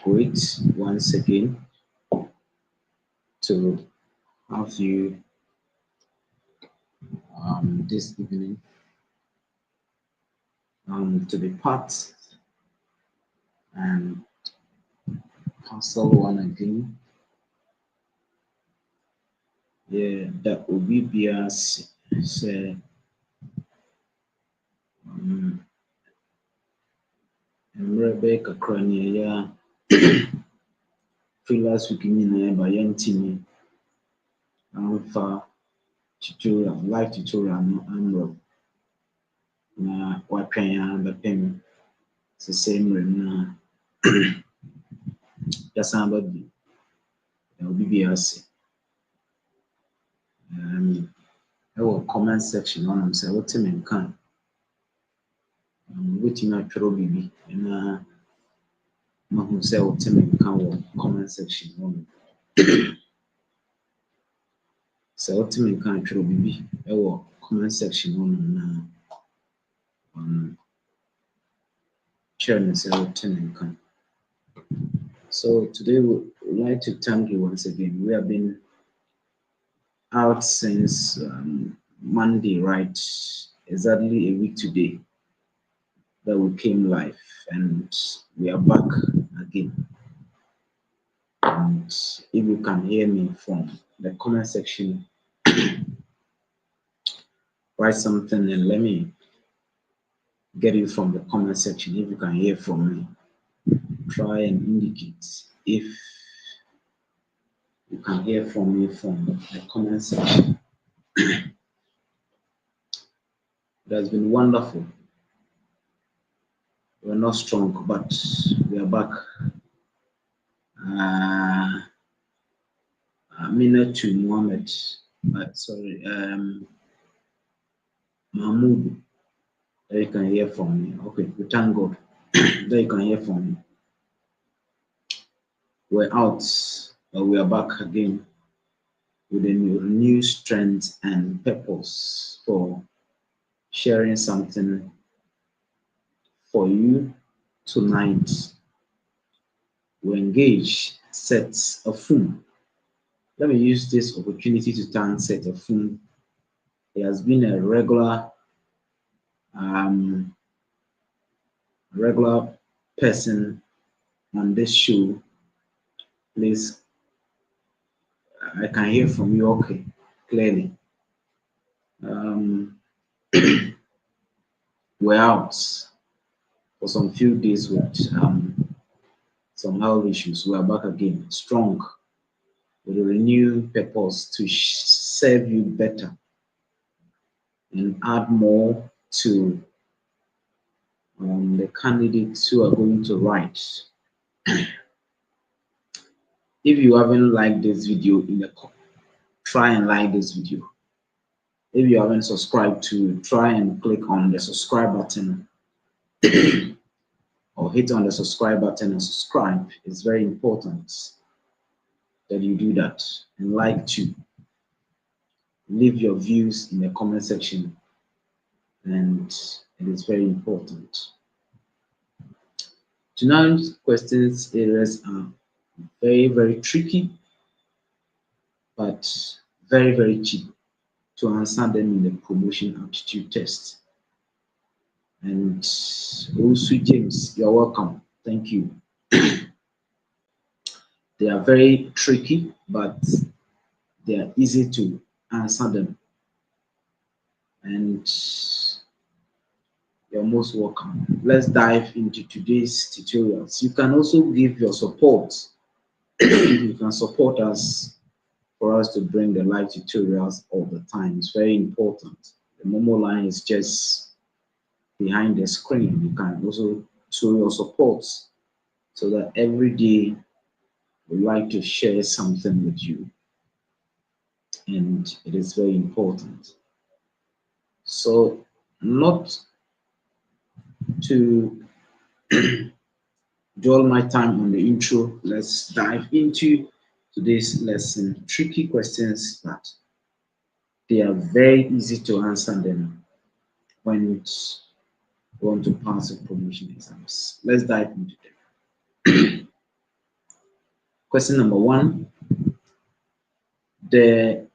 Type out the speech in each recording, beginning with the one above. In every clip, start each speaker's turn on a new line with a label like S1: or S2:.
S1: great once again to have you this evening to be part and cancel one again. Yeah, that will be BS. Say, Mmerebe kakra ni ya free last week nyinaa ba yɛntimi amfa tutorial live tutorial no amrɛ na watwɛn a bɛpem sesɛ mmerɛ mu na yɛsan ba bi na obi bi ase ɛwɔ comment section hɔnom sɛ wote me nka wobɛtumi atwerɛ biribi na mahu sɛ wote me nka wɔ comment section hɔnom sɛ wote me nka atwerɛ biribi ɛwɔ comment section hɔnom na kyerɛ me sɛ wote me nka. So today we would like to thank you once again. We have been out since Monday, right? Exactly a week today that we came live, and we are back again. And if you can hear me from the comment section, write something and let me get you from the comment section. If you can hear from me, try and indicate if you can hear from me from the comment section. It has been wonderful. We're not strong, but we are back. Aminatu Mohammed, Mahmoud, that you can hear from me. Okay, we thank God that you can hear from me. We're out, but we are back again with a new strength and purpose for sharing something for you tonight. We engage Sets of Fun. Let me use this opportunity to thank Sets of Fun. He has been a regular person on this show. Please, I can hear from you okay, clearly. We're out for some few days with some health issues. We are back again, strong, with a renewed purpose to serve you better and add more to the candidates who are going to write. If you haven't liked this video try and like this video. If you haven't subscribed to, try and click on the subscribe button or hit on the subscribe button and subscribe. It's very important that you do that, and like to leave your views in the comment section, and it is very important. Tonight's questions areas are very tricky, but very cheap to answer them in the promotion aptitude test. And also, James, you're welcome. Thank you. They are very tricky, but they are easy to answer them. And you're most welcome. Let's dive into today's tutorials. You can also give your support. You can support us for us to bring the live tutorials all the time. It's very important. The Momo line is just behind the screen. You can also show your support so that every day we like to share something with you, and it is very important. So, not to dwell my time on the intro, let's dive into today's lesson. Tricky questions, but they are very easy to answer them when you want to pass the promotion exams. Let's dive into them. Question number 1. The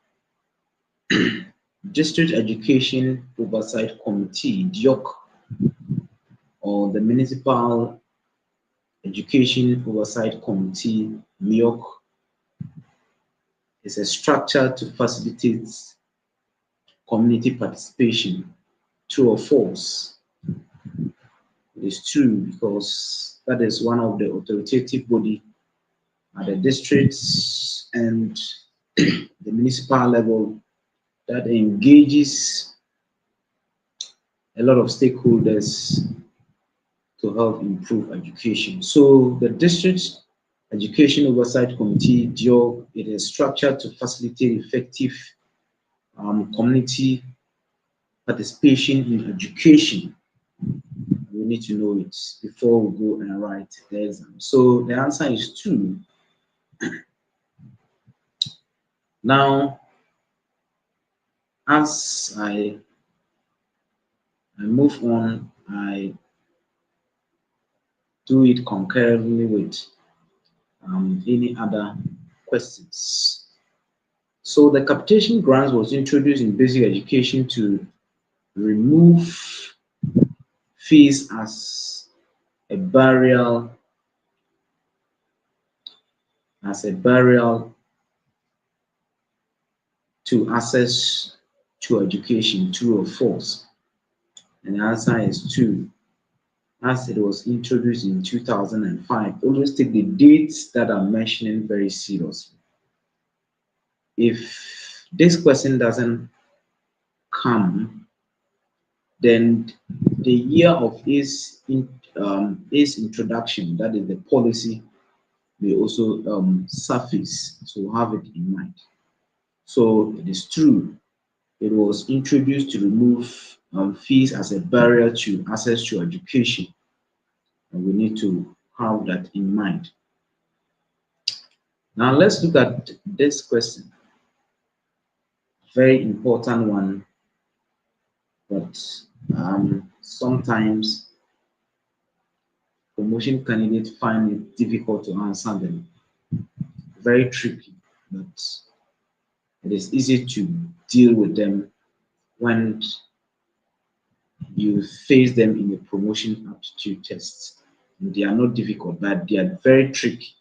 S1: District Education Oversight Committee, DIOC, or the Municipal Education Oversight Committee, MIOC, is a structure to facilitate community participation. True or false? It is true, because that is one of the authoritative body at the districts and the municipal level that engages a lot of stakeholders to help improve education. So the District Education Oversight Committee, DIO, it is structured to facilitate effective community participation in education. We need to know it before we go and write the exam. So the answer is 2. Now, as I move on, I do it concurrently with any other questions. So the capitation grant was introduced in basic education to remove fees as a barrier to access to education. True or false? And the answer is 2. As it was introduced in 2005. Always take the dates that I'm mentioning very seriously. If this question doesn't come, then the year of its introduction, that is the policy, may also surface. So have it in mind. So it is true. It was introduced to remove fees as a barrier to access to education. And we need to have that in mind. Now let's look at this question. Very important one, but sometimes promotion candidates find it difficult to answer them. Very tricky, but it is easy to deal with them when you face them in a promotion aptitude test. They are not difficult, but they are very tricky.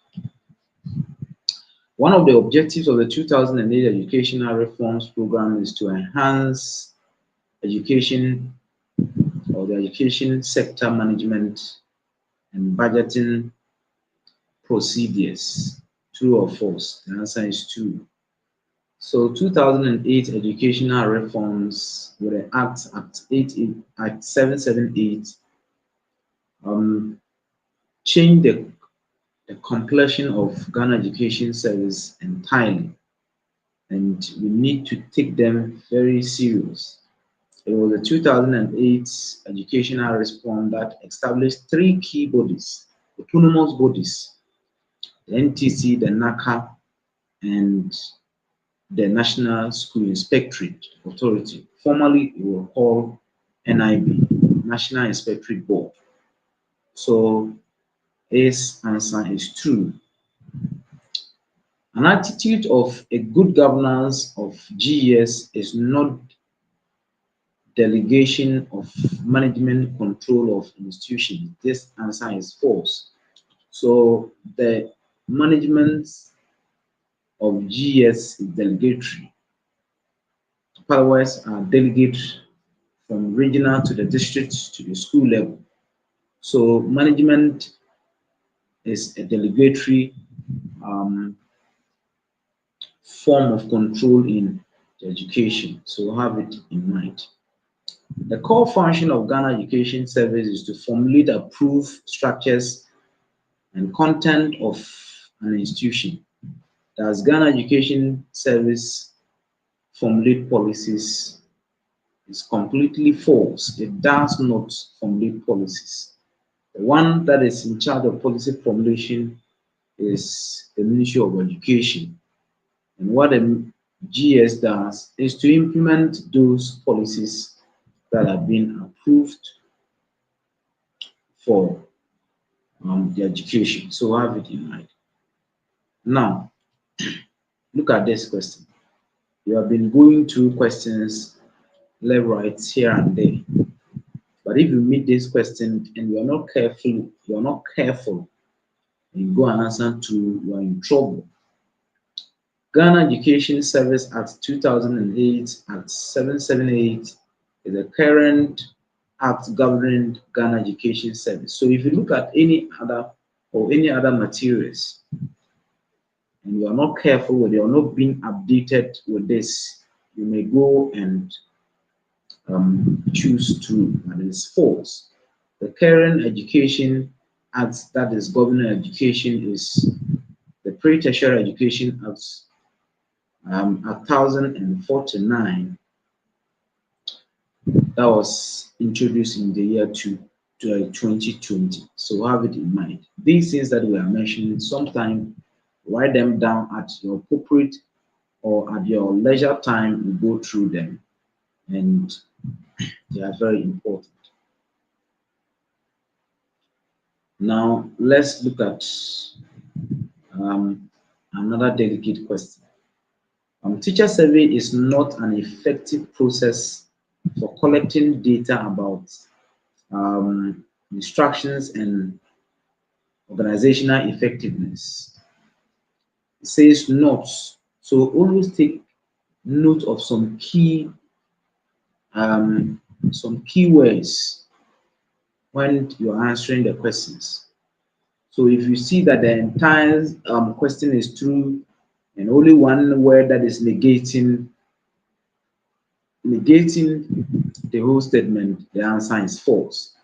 S1: One of the objectives of the 2008 Educational Reforms Program is to enhance education or the education sector management and budgeting procedures. True or false? The answer is 2. So 2008 educational reforms with the Act 778 changed the complexion of Ghana Education Service entirely, and we need to take them very serious. It was the 2008 educational reform that established 3 key bodies, autonomous bodies: the NTC, the NACA, and the National School Inspectorate Authority. Formerly, it was called NIB, National Inspectorate Board. So, his answer is true. An attitude of a good governance of GES is not delegation of management control of institutions. This answer is false. So the management of GES is delegatory. Powers are delegated from regional to the district to the school level. So management is a delegatory form of control in education. So have it in mind. The core function of Ghana Education Service is to formulate, approve structures and content of an institution. Does Ghana Education Service formulate policies? It's completely false. It does not formulate policies. The one that is in charge of policy formulation is the Ministry of Education. And what the GS does is to implement those policies that have been approved for the education. So have it in mind. Now, look at this question. You have been going through questions left, right, here and there. But if you meet this question and you are not careful, and you go and answer to, you are in trouble. Ghana Education Service Act 2008 Act 778 is the current act governing Ghana Education Service. So if you look at any other materials and you are not careful with it, you are not being updated with this, you may go and choose true, and it is false. The current Education Act that is governing education is the Pre-Tertiary Education Act 1049, that was introduced in the year 2020. So have it in mind. These things that we are mentioning, sometime write them down at your appropriate or at your leisure time. You go through them, and they are very important. Now let's look at another delicate question. Teacher survey is not an effective process for collecting data about instructions and organizational effectiveness. It says not. So always take note of some keywords when you're answering the questions. So if you see that the entire question is true and only one word that is negating the whole statement, the answer is false.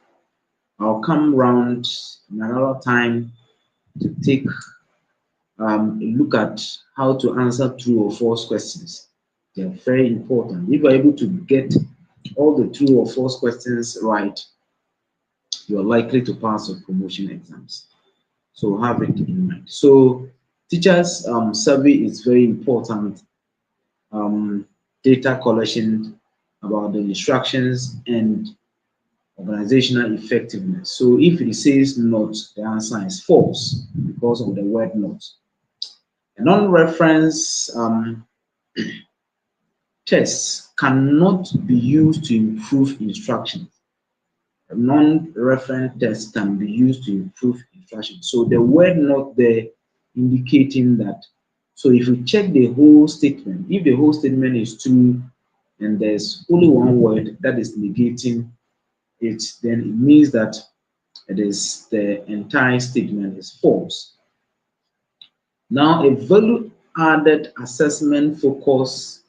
S1: I'll come round in another time to take a look at how to answer true or false questions. They're very important. If you're able to get all the true or false questions right, you're likely to pass your promotion exams. So have it in mind. So teachers survey is very important. Data collection about the instructions and organizational effectiveness. So if it says not, the answer is false because of the word not. A non-reference tests cannot be used to improve instructions. A non-reference test can be used to improve instruction. So the word not there indicating that. So if you check the whole statement, if the whole statement is true and there's only one word that is negating it, then it means that the entire statement is false. Now, a value added assessment focus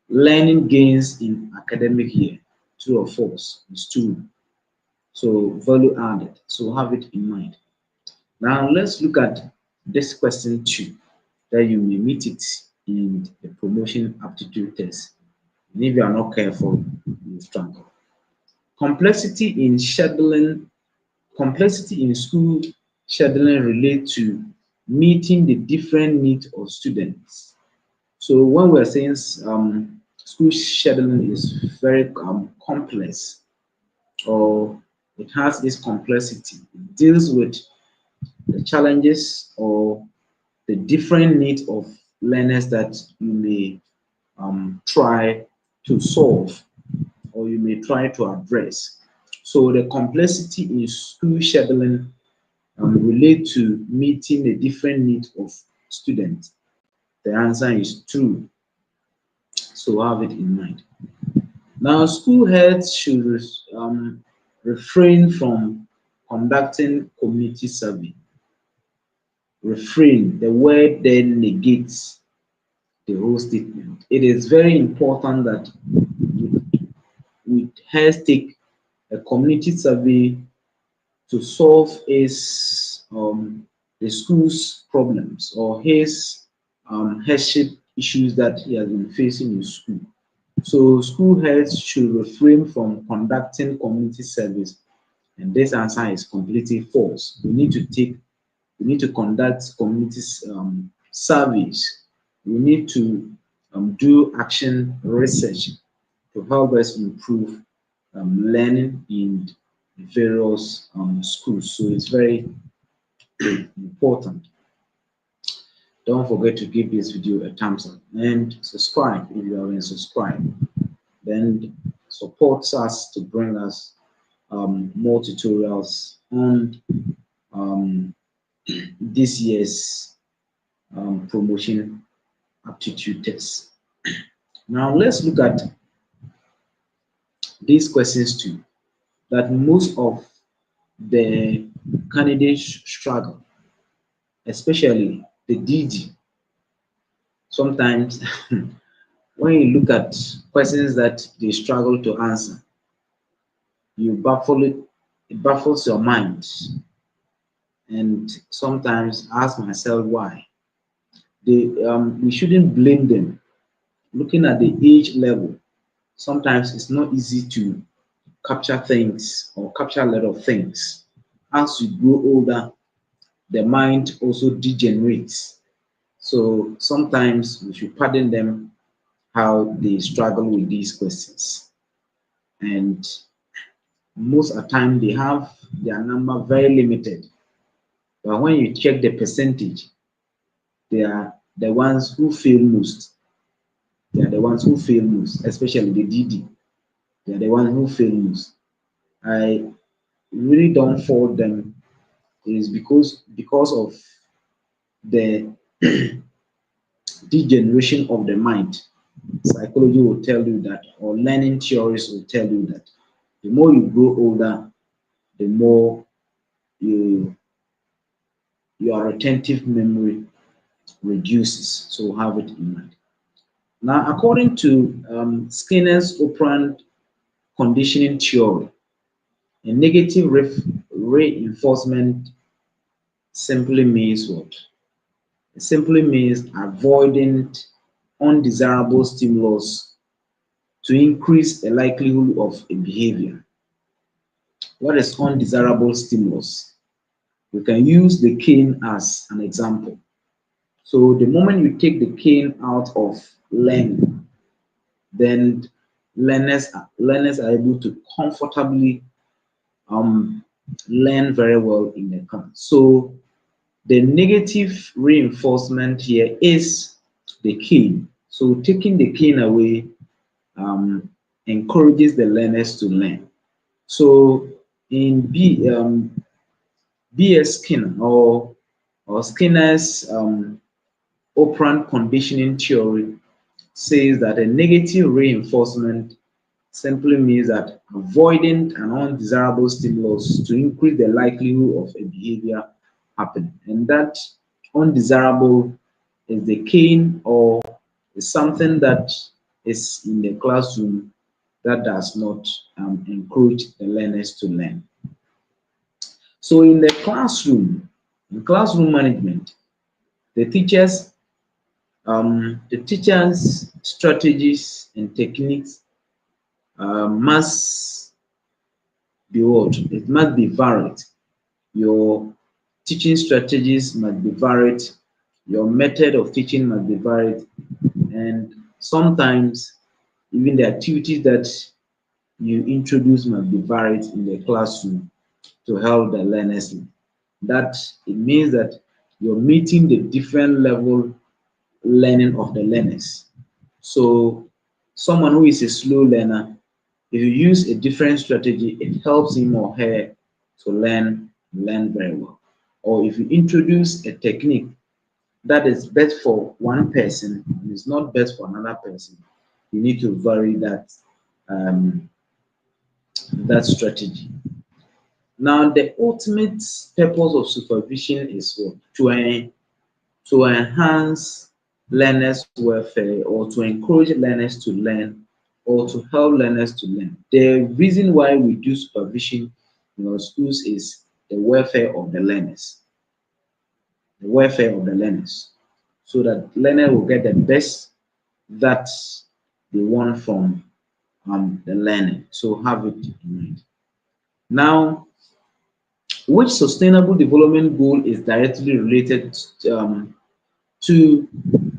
S1: learning gains in academic year, true or false, is true. So value added. So have it in mind. Now let's look at this question too, that you may meet it in the promotion aptitude test. And if you are not careful, you struggle. Complexity in scheduling, complexity in school scheduling relate to meeting the different needs of students. So when we're saying school scheduling is very complex, or it has this complexity, it deals with the challenges or the different needs of learners that you may try to solve or you may try to address. So the complexity in school scheduling relate to meeting the different needs of students. The answer is true. So have it in mind. Now, school heads should refrain from conducting community survey. Refrain, the word then negates the whole statement. It is very important that we heads take a community survey to solve the school's problems or his headship issues that he has been facing in school. So school heads should refrain from conducting community service, and this answer is completely false. We need to conduct community surveys. We need to do action research to help us improve learning in various schools. So it's very important. Don't forget to give this video a thumbs up and subscribe if you haven't subscribed. Then supports us to bring us more tutorials on um, this year's promotion aptitude test. Now let's look at these questions too, that most of the candidates struggle, especially the DD. Sometimes when you look at questions that they struggle to answer, you baffle it, it baffles your mind. And sometimes I ask myself why. We shouldn't blame them. Looking at the age level, sometimes it's not easy to capture things or capture a lot of things. As you grow older, the mind also degenerates. So sometimes we should pardon them how they struggle with these questions. And most of the time they have their number very limited. But when you check the percentage, they are the ones who fail most. They are the ones who fail most, especially the DD. They are the ones who fail most. I really don't fault them. It is because of the degeneration of the mind. Psychology will tell you that, or learning theories will tell you that the more you grow older, the more you your retentive memory reduces. So have it in mind. Now, according to Skinner's operant conditioning theory, a negative reinforcement simply means what? It simply means avoiding undesirable stimulus to increase the likelihood of a behavior. What is undesirable stimulus? We can use the cane as an example. So the moment you take the cane out of learning, then learners are able to comfortably um, learn very well in the class. So the negative reinforcement here is the cane. So taking the cane away encourages the learners to learn. So in B.S. Skinner or Skinner's operant conditioning theory says that a negative reinforcement simply means that avoiding an undesirable stimulus to increase the likelihood of a behavior happening. And that undesirable is the cane or is something that is in the classroom that does not encourage the learners to learn. So in in classroom management, the teachers' strategies and techniques must be what? It must be varied. Your teaching strategies must be varied. Your method of teaching must be varied. And sometimes even the activities that you introduce must be varied in the classroom to help the learners. That it means that you're meeting the different level learning of the learners. So someone who is a slow learner, if you use a different strategy, it helps him or her to learn very well. Or if you introduce a technique that is best for one person and is not best for another person, you need to vary um, that strategy. Now, the ultimate purpose of supervision is what? To enhance learners' welfare or to encourage learners to learn or to help learners to learn. The reason why we do supervision in our schools is the welfare of the learners, the welfare of the learners, so that learner will get the best that they want from the learning. So have it in mind. Now, which sustainable development goal is directly related to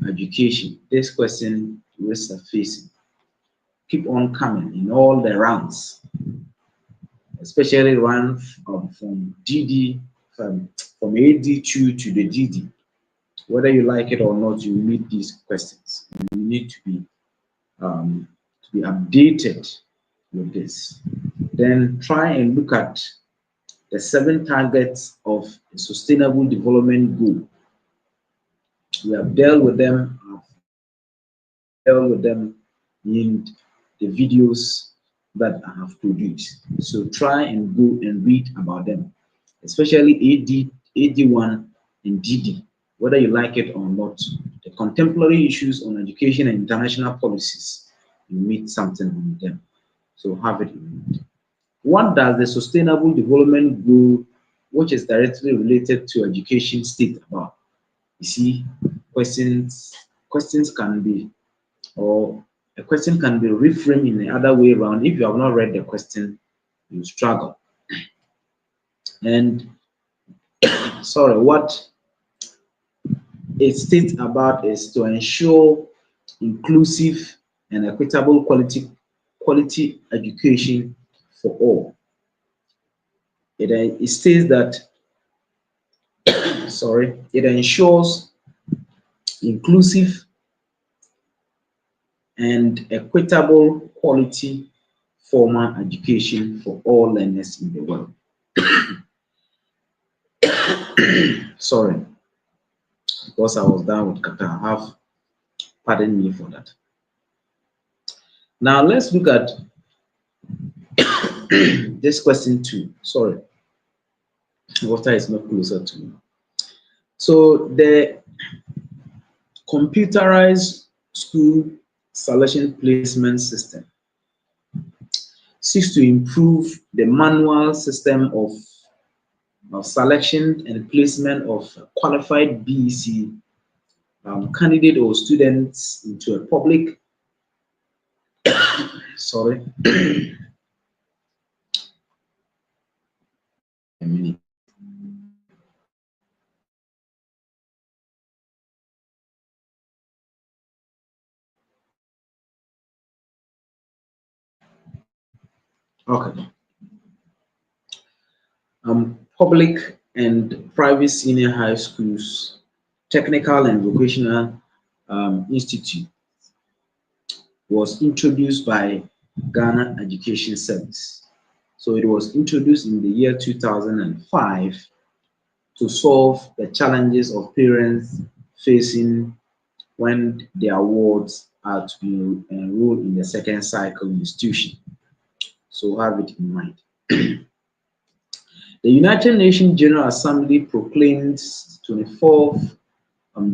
S1: education? This question will surface, keep on coming in all the rounds, especially run from DD, from AD2 to the DD. Whether you like it or not, you meet these questions. You need to be updated with this. Then try and look at the 7 targets of a sustainable development goal. We have dealt with them, dealt with them in the videos that I have produced. So try and go and read about them, especially AD1 and DD, whether you like it or not. The contemporary issues on education and international policies, you meet something on them. So have it in mind. What does the Sustainable Development Goal, which is directly related to education, state about? You see, questions can be, or a question can be reframed in the other way around. If you have not read the question, you struggle. And sorry, what it states about is to ensure inclusive and equitable quality education for all. It states that it ensures inclusive and equitable quality formal education for all learners in the world. Sorry, because I was down with Kata. Have pardon me for that. Now let's look at this question too. Sorry, water is not closer to me. So the computerized school selection placement system seeks to improve the manual system of selection and placement of qualified BEC candidate or students into a public sorry a minute. Okay. Public and private senior high schools, technical and vocational institute was introduced by Ghana Education Service. So it was introduced in the year 2005 to solve the challenges of parents facing when their wards are to be enrolled in the second cycle institution. So have it in mind. The United Nations General Assembly proclaimed 24th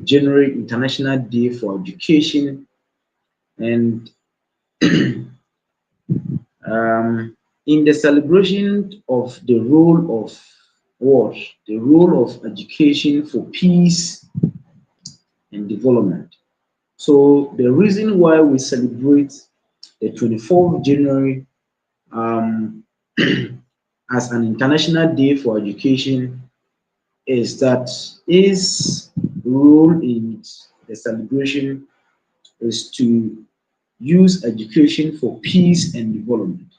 S1: January International Day for Education, and in the celebration of the role of what? The role of education for peace and development. So the reason why we celebrate the 24th January um, as an International Day for Education is that his role in the celebration is to use education for peace and development.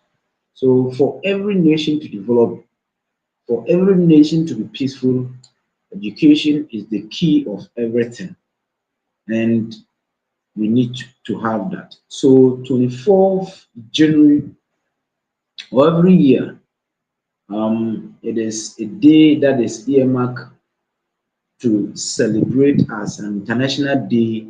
S1: So for every nation to develop, for every nation to be peaceful, education is the key of everything. And we need to have that. So 24th January or every year, it is a day that is earmarked to celebrate as an International Day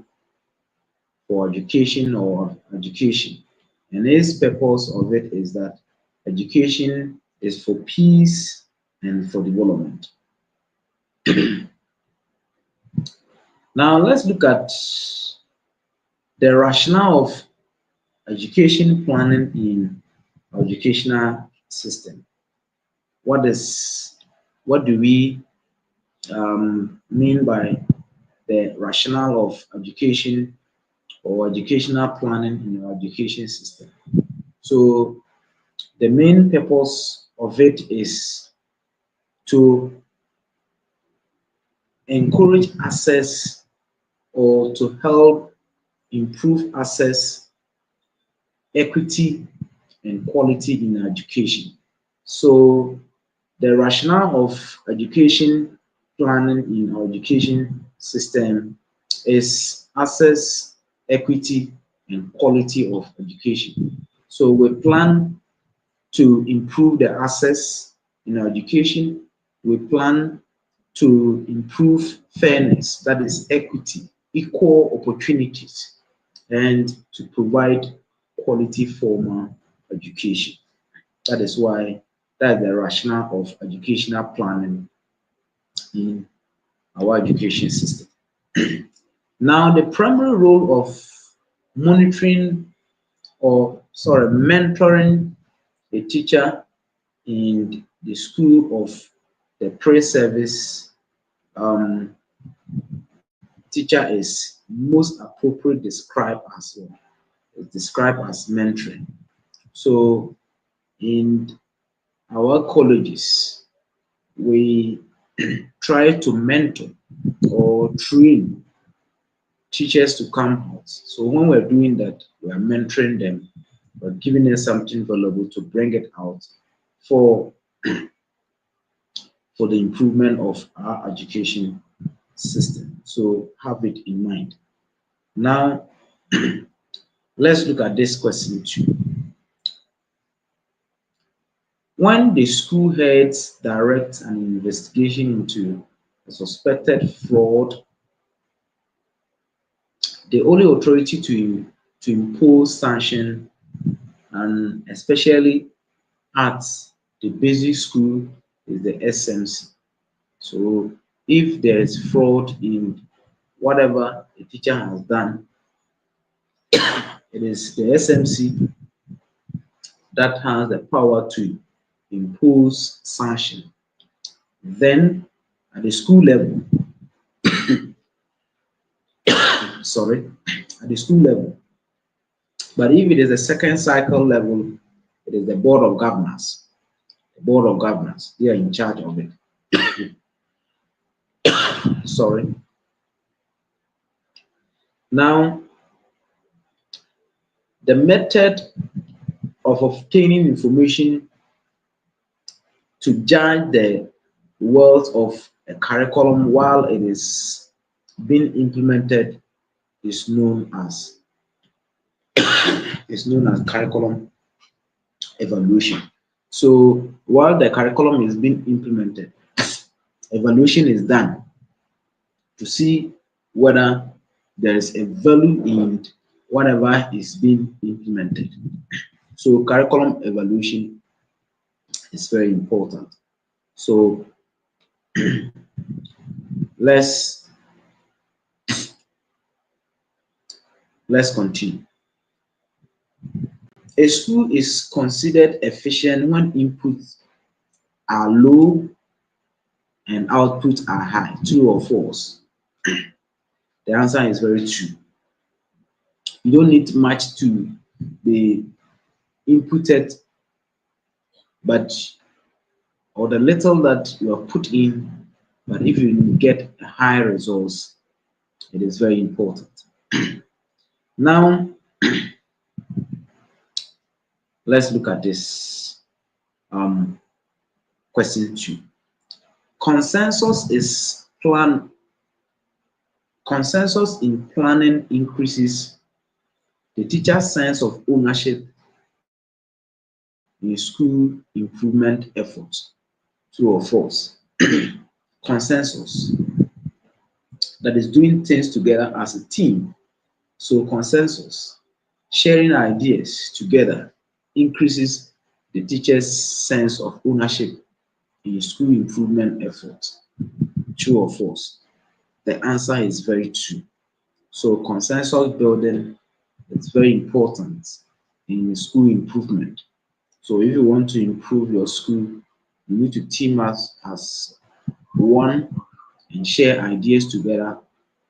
S1: for Education or Education. And its purpose of it is that education is for peace and for development. Now let's look at the rationale of education planning in educational system. What do we mean by the rationale of education or educational planning in our education system? So the main purpose of it is to encourage access or to help improve access, equity, and quality in education. So the rationale of education planning in our education system is access, equity, and quality of education. So we plan to improve the access in our education. We plan to improve fairness, that is equity, equal opportunities, and to provide quality formal education. That is why that's the rationale of educational planning in our education system. Now, the primary role of monitoring or sorry, mentoring a teacher in the school of the pre-service teacher is most appropriate described as well. It's described as mentoring. So in our colleges, we try to mentor or train teachers to come out. So when we're doing that, we are mentoring them, we're giving them something valuable to bring it out for the improvement of our education system. So have it in mind. Now, let's look at this question too. When the school heads direct an investigation into a suspected fraud, the only authority to impose sanction, and especially at the basic school, is the SMC. So if there is fraud in whatever the teacher has done, it is the SMC that has the power to impose sanction. Then at the school level, sorry, at the school level. But if it is a second cycle level, it is the board of governors. The board of governors, they are in charge of it. Sorry. Now, the method of obtaining information to judge the wealth of a curriculum while it is being implemented is known as curriculum evaluation. So while the curriculum is being implemented, evaluation is done to see whether there is a value in whatever is being implemented. So curriculum evaluation is very important. So let's continue. A school is considered efficient when inputs are low and outputs are high. True or false? The answer is very true. You don't need much to be inputted, but or the little that you have put in, but if you get high results, it is very important. Now, let's look at this question 2. Consensus in planning increases the teacher's sense of ownership in school improvement efforts. True or false? Consensus, that is doing things together as a team. So consensus, sharing ideas together, increases the teacher's sense of ownership in school improvement efforts. True or false? The answer is very true. So consensus building is very important in school improvement. So if you want to improve your school, you need to team up as one and share ideas together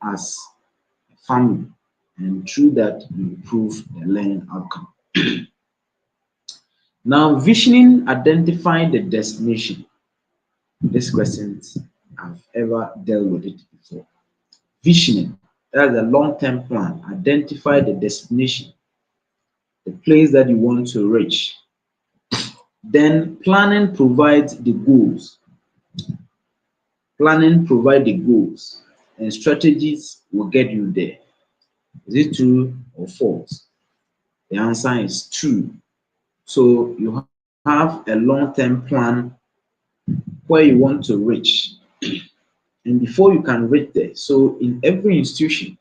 S1: as a family. And through that, you improve the learning outcome. Now, visioning, identify the destination. This question I've ever dealt with it before. Visioning, that's a long-term plan. Identify the destination, the place that you want to reach. Then planning provides the goals. Planning provides the goals. and strategies will get you there. Is it true or false? The answer is true. So you have a long-term plan where you want to reach, and before you can reach there, so in every institution,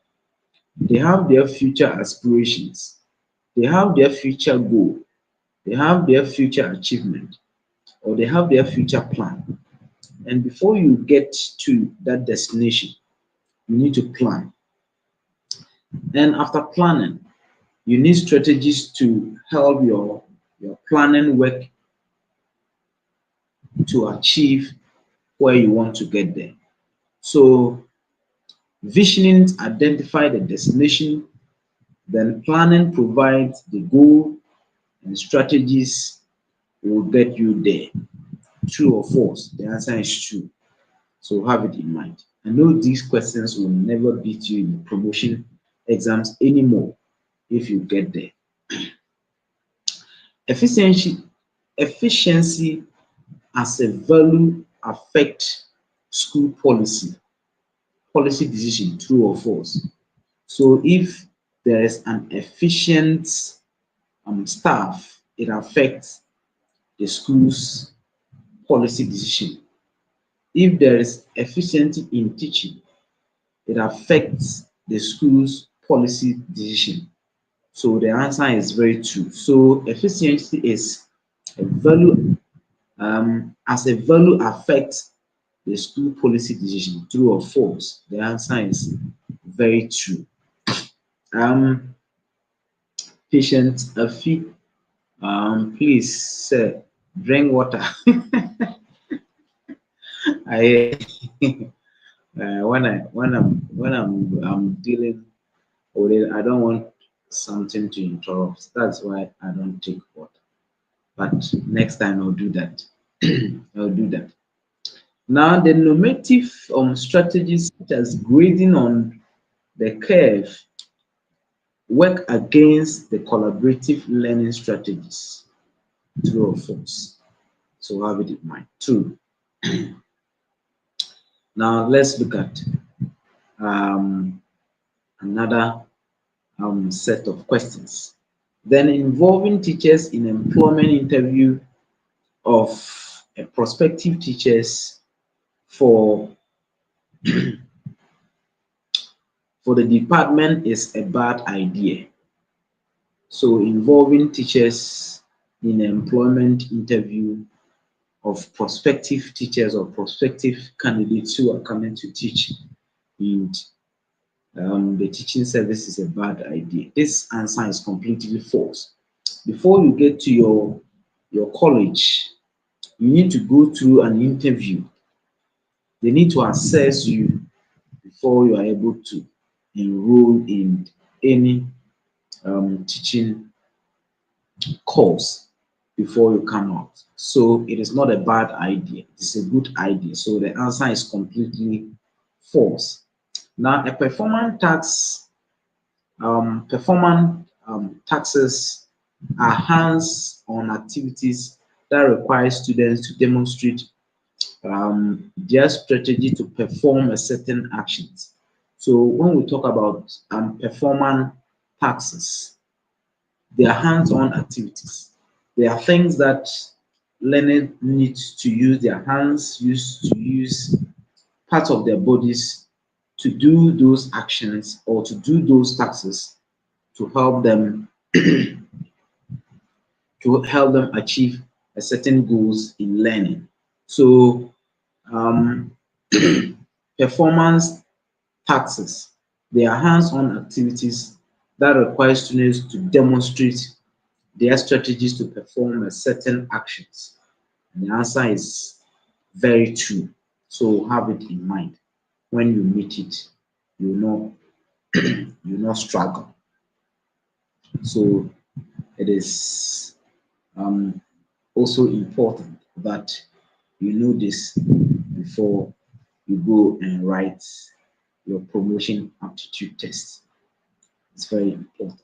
S1: they have their future aspirations, they have their future goal, they have their future achievement, or they have their future plan. And before you get to that destination, you need to plan. And after planning, you need strategies to help your planning work to achieve where you want to get there. So visioning identify the destination, then planning provides the goal, and strategies will get you there. True or false? The answer is true. So have it in mind. I know these questions will never beat you in promotion exams anymore if you get there. Efficiency, efficiency as a value affect school policy decision, true or false. So if there is an efficient staff, it affects the school's policy decision. If there is efficiency in teaching, it affects the school's policy decision. So the answer is very true. So efficiency is a value as a value affects the school policy decision. True or false? The answer is very true. Um, Patient Afi, please, sir, drink water. I when I'm dealing with it, I don't want something to interrupt. That's why I don't take water. But next time I'll do that. I'll do that. Now the normative strategies such as grading on the curve work against the collaborative learning strategies. True or false? So have it in mind. True. Now let's look at um, another set of questions. Then involving teachers in employment interview of prospective teachers for for the department is a bad idea. So involving teachers in employment interview of prospective teachers or prospective candidates who are coming to teach in the teaching service is a bad idea. This answer is completely false. Before you get to your college, you need to go through an interview. They need to assess you before you are able to enroll in any teaching course before you come out. So it is not a bad idea. It's a good idea. So the answer is completely false. Now, a performance taxes are hands-on activities that require students to demonstrate their strategy to perform a certain actions. So when we talk about performance taxes, they are hands-on activities. They are things that learners need to use their hands, use parts of their bodies to do those actions or to do those taxes to help them achieve a certain goals in learning. So um, performance taxes, they are hands-on activities that require students to demonstrate their strategies to perform a certain actions. And the answer is very true. So have it in mind. When you meet it, you know you not struggle. So it is also important that you know this before you go and write your promotion aptitude test. It's very important.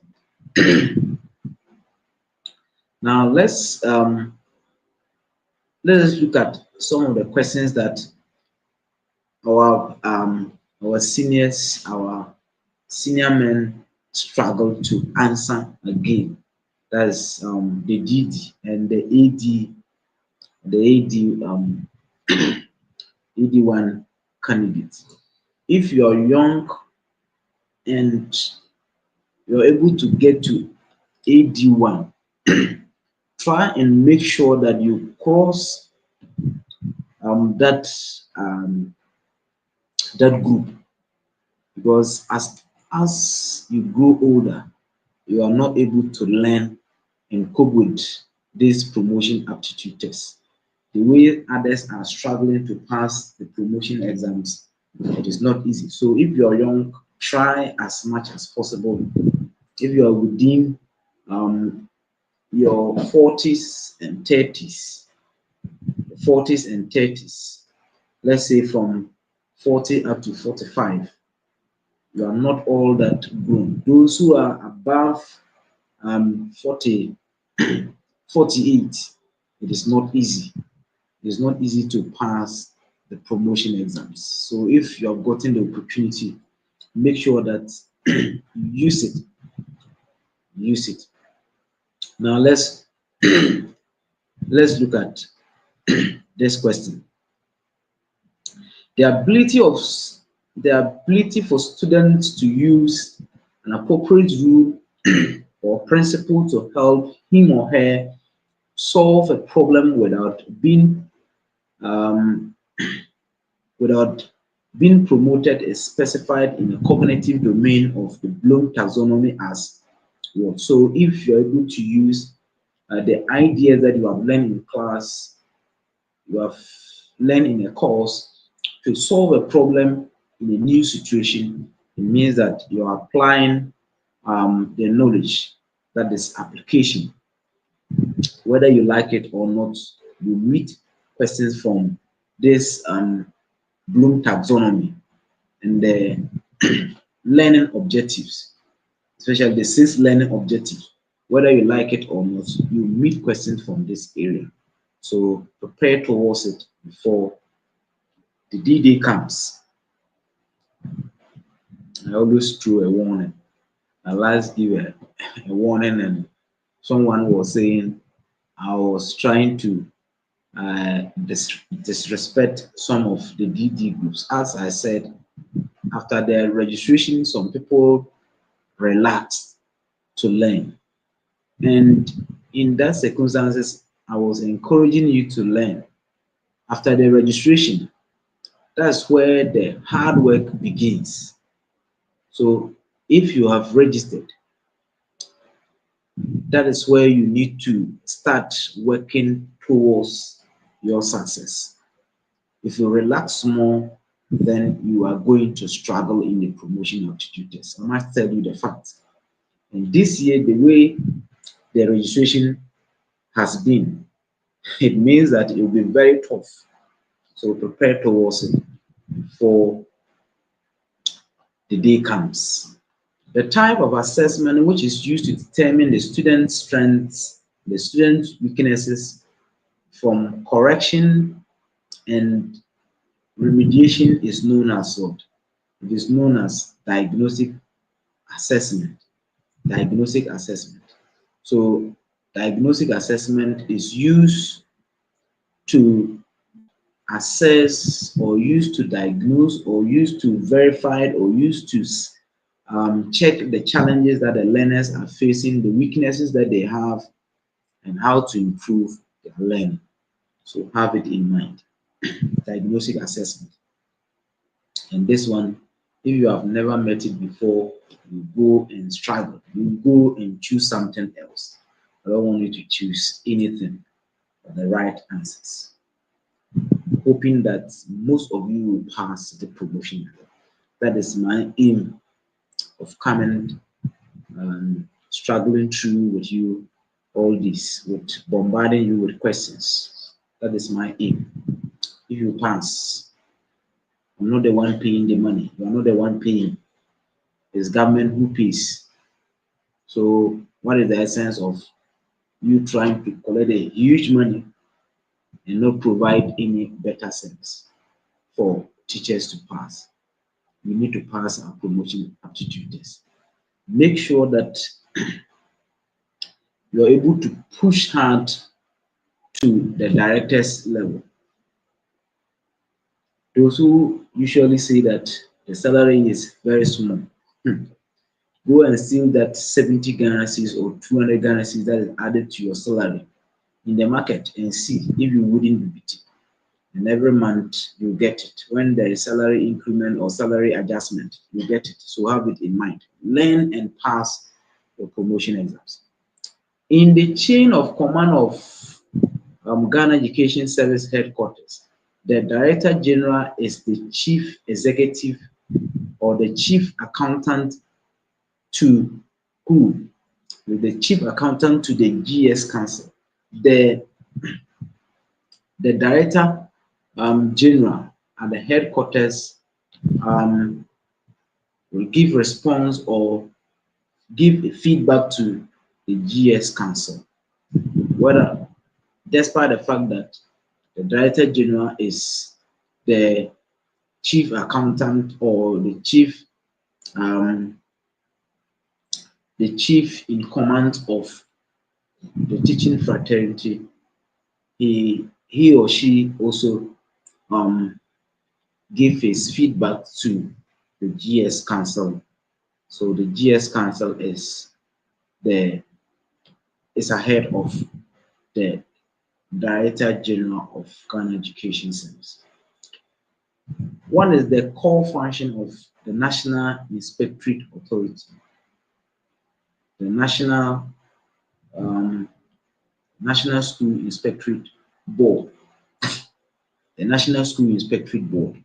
S1: Now let's look at some of the questions that our our seniors, our senior men struggle to answer again. That's the DD and the AD AD1 candidate. If you're young and you're able to get to AD1, try and make sure that you cross that um, that group, because as you grow older, you are not able to learn and cope with this promotion aptitude test. The way others are struggling to pass the promotion exams, it is not easy. So if you're young, try as much as possible. If you are within your 40s and 30s, let's say from 40 up to 45, you are not all that grown. Those who are above 40, 48, it is not easy. It is not easy to pass the promotion exams. So if you have gotten the opportunity, make sure that you use it. Use it. Now let's look at this question. The ability of the ability for students to use an appropriate rule or principle to help him or her solve a problem um, without being promoted is specified in the cognitive domain of the Bloom taxonomy as what. So if you're able to use the ideas that you have learned in class, you have learned in a course to solve a problem in a new situation, it means that you are applying the knowledge, that is application. Whether you like it or not, you meet questions from this Bloom taxonomy and the learning objectives, especially the 6 learning objectives. Whether you like it or not, you meet questions from this area. So prepare towards it before the D-Day comes. I always throw a warning. I last give a warning, and someone was saying I was trying to disrespect some of the DD groups. As I said, after the registration, some people relaxed to learn. And in that circumstances, I was encouraging you to learn. After the registration, that's where the hard work begins. So if you have registered, that is where you need to start working towards your success. If you relax more, then you are going to struggle in the promotion aptitude test. I must tell you the fact. And this year, the way the registration has been, it means that it will be very tough. So prepare towards it before the day comes. The type of assessment which is used to determine the student's strengths, the student's weaknesses from correction and remediation is known as what? It is known as diagnostic assessment. Diagnostic assessment. So diagnostic assessment is used to assess or used to diagnose or used to verify or used to check the challenges that the learners are facing, the weaknesses that they have, and how to improve their learning. So have it in mind. Diagnostic assessment. And this one, if you have never met it before, you go and struggle. You go and choose something else. I don't want you to choose anything but the right answers. Hoping that most of you will pass the promotion. That is my aim of coming and struggling through with you all this, with bombarding you with questions. That is my aim. If you pass, I'm not the one paying the money. You are not the one paying. It's government who pays. So what is the essence of you trying to collect a huge money and not provide any better service for teachers to pass? you need to pass our promotion aptitude test. Make sure that you're able to push hard to the director's level. Those who usually say that the salary is very small, go and see that 70 Ghana cedis or 200 Ghana cedis that is added to your salary in the market and see if you wouldn't be beaten. And every month you get it. When there is salary increment or salary adjustment, you get it. So have it in mind. Learn and pass your promotion exams. In the chain of command of Ghana Education Service Headquarters, the Director General is the Chief Executive or the Chief Accountant to who? The Chief Accountant to the GS Council. The Director General at the headquarters will give response or give feedback to the GS Council. Whether, despite the fact that the Director General is the chief accountant or the chief in command of the teaching fraternity, he or she also give his feedback to the GS Council. So the GS Council is ahead of the Director General of Ghana Education Service. What is the core function of the National Inspectorate Authority? The National School Inspectorate Board, the National School Inspectorate Board,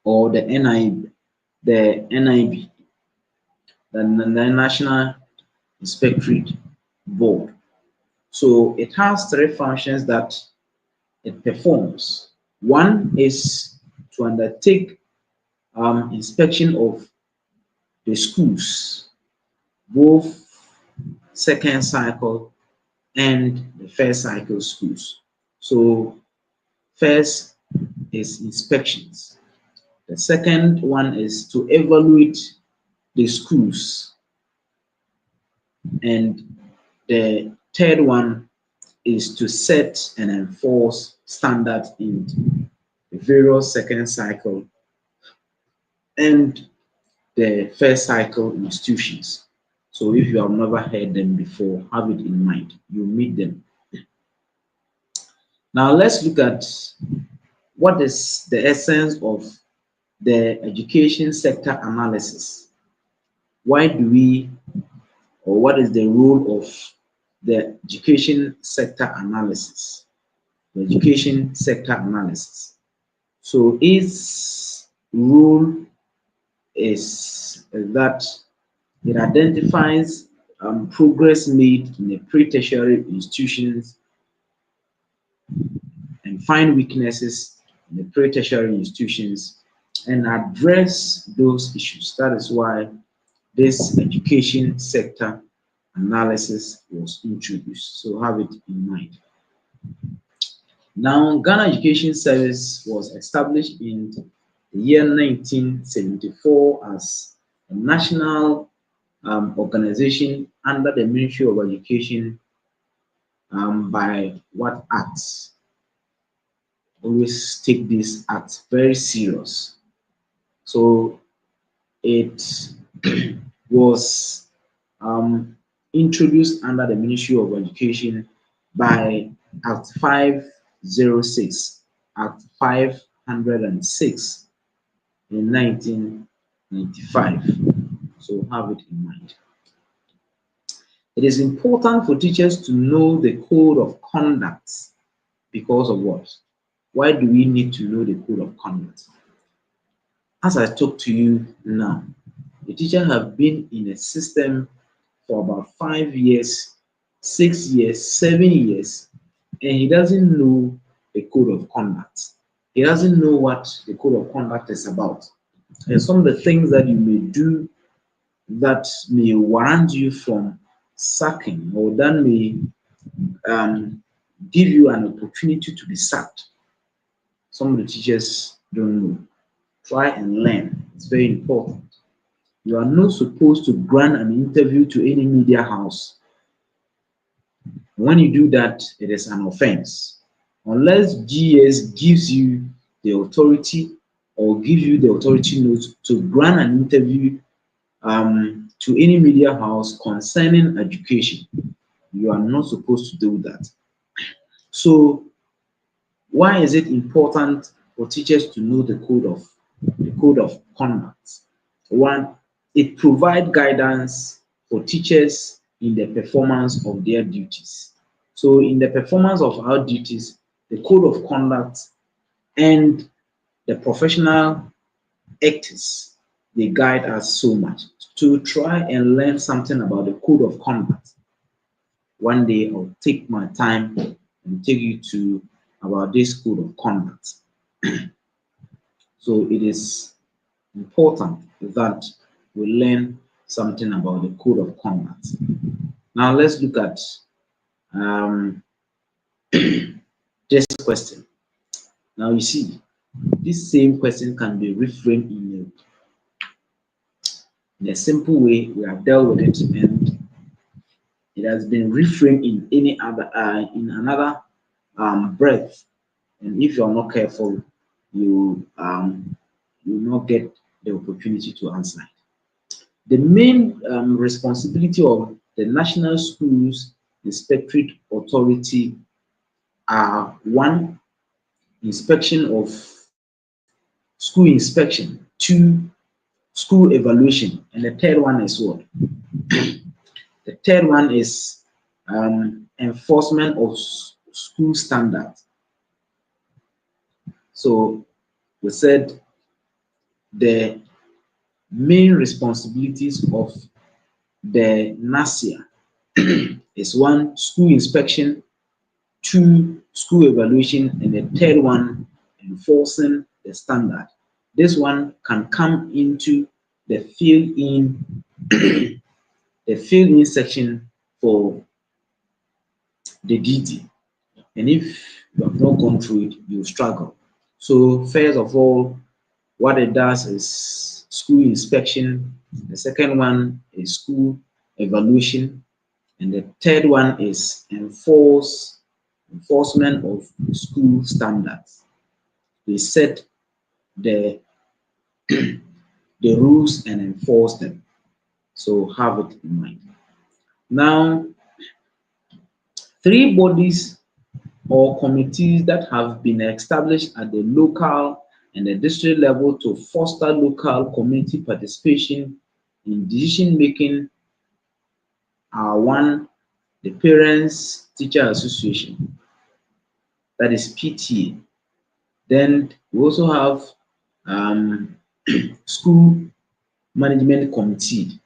S1: or the NIB, the National Inspectorate Board. So it has three functions that it performs. One is to undertake inspection of the schools, both second cycle and the first cycle schools. So first is inspections. The second one is to evaluate the schools. And the third one is to set and enforce standards in the various second cycle and the first cycle institutions. So if you have never heard them before, have it in mind. You meet them. Now let's look at what is the essence of the education sector analysis. Why do we, or what is the role of the education sector analysis? The education sector analysis. So its role is that it identifies progress made in the pre-tertiary institutions and find weaknesses in the pre-tertiary institutions and address those issues. That is why this education sector analysis was introduced. So have it in mind. Now, Ghana Education Service was established in the year 1974 as a national organization under the Ministry of Education by what acts? Always take this act very serious. So it was introduced under the Ministry of Education by Act 506, Act 506 in 1995. So have it in mind. It is important for teachers to know the code of conduct because of what? Why do we need to know the code of conduct? As I talk to you now, the teacher have been in a system for about 5 years, 6 years, 7 years, and he doesn't know the code of conduct. He doesn't know what the code of conduct is about. And some of the things that you may do that may warrant you from sacking or that may give you an opportunity to be sacked. Some of the teachers don't know. Try and learn. It's very important. You are not supposed to grant an interview to any media house. When you do that, it is an offense. Unless GS gives you the authority or gives you the authority note to grant an interview to any media house concerning education, you are not supposed to do that. So, why is it important for teachers to know the code of conduct? One, it provides guidance for teachers in the performance of their duties. So, in the performance of our duties, the code of conduct and the professional ethics, they guide us so much. To try and learn something about the code of conduct, one day I'll take my time and take you to about this code of conduct. So it is important that we learn something about the code of conduct. Now let's look at um, this question. Now you see, this same question can be reframed in a simple way. We have dealt with it, and it has been reframed in another breath. And if you are not careful, you will not get the opportunity to answer it. The main responsibility of the National Schools Inspectorate Authority are: one, inspection of school inspection; two, school evaluation; and the third one is what? The third one is enforcement of school standards. So we said the main responsibilities of the NASIA is: one, school inspection; two, school evaluation; and the third one, enforcing the standard. This one can come into the fill-in the fill-in section for the DT. And if you have not gone through it, you struggle. So first of all, what it does is school inspection. The second one is school evaluation. And the third one is enforcement of school standards. They set the the rules and enforce them. So have it in mind. Now, three bodies or committees that have been established at the local and the district level to foster local community participation in decision making are: one, the Parents Teacher Association, that is PTA. Then we also have um, School Management Committee.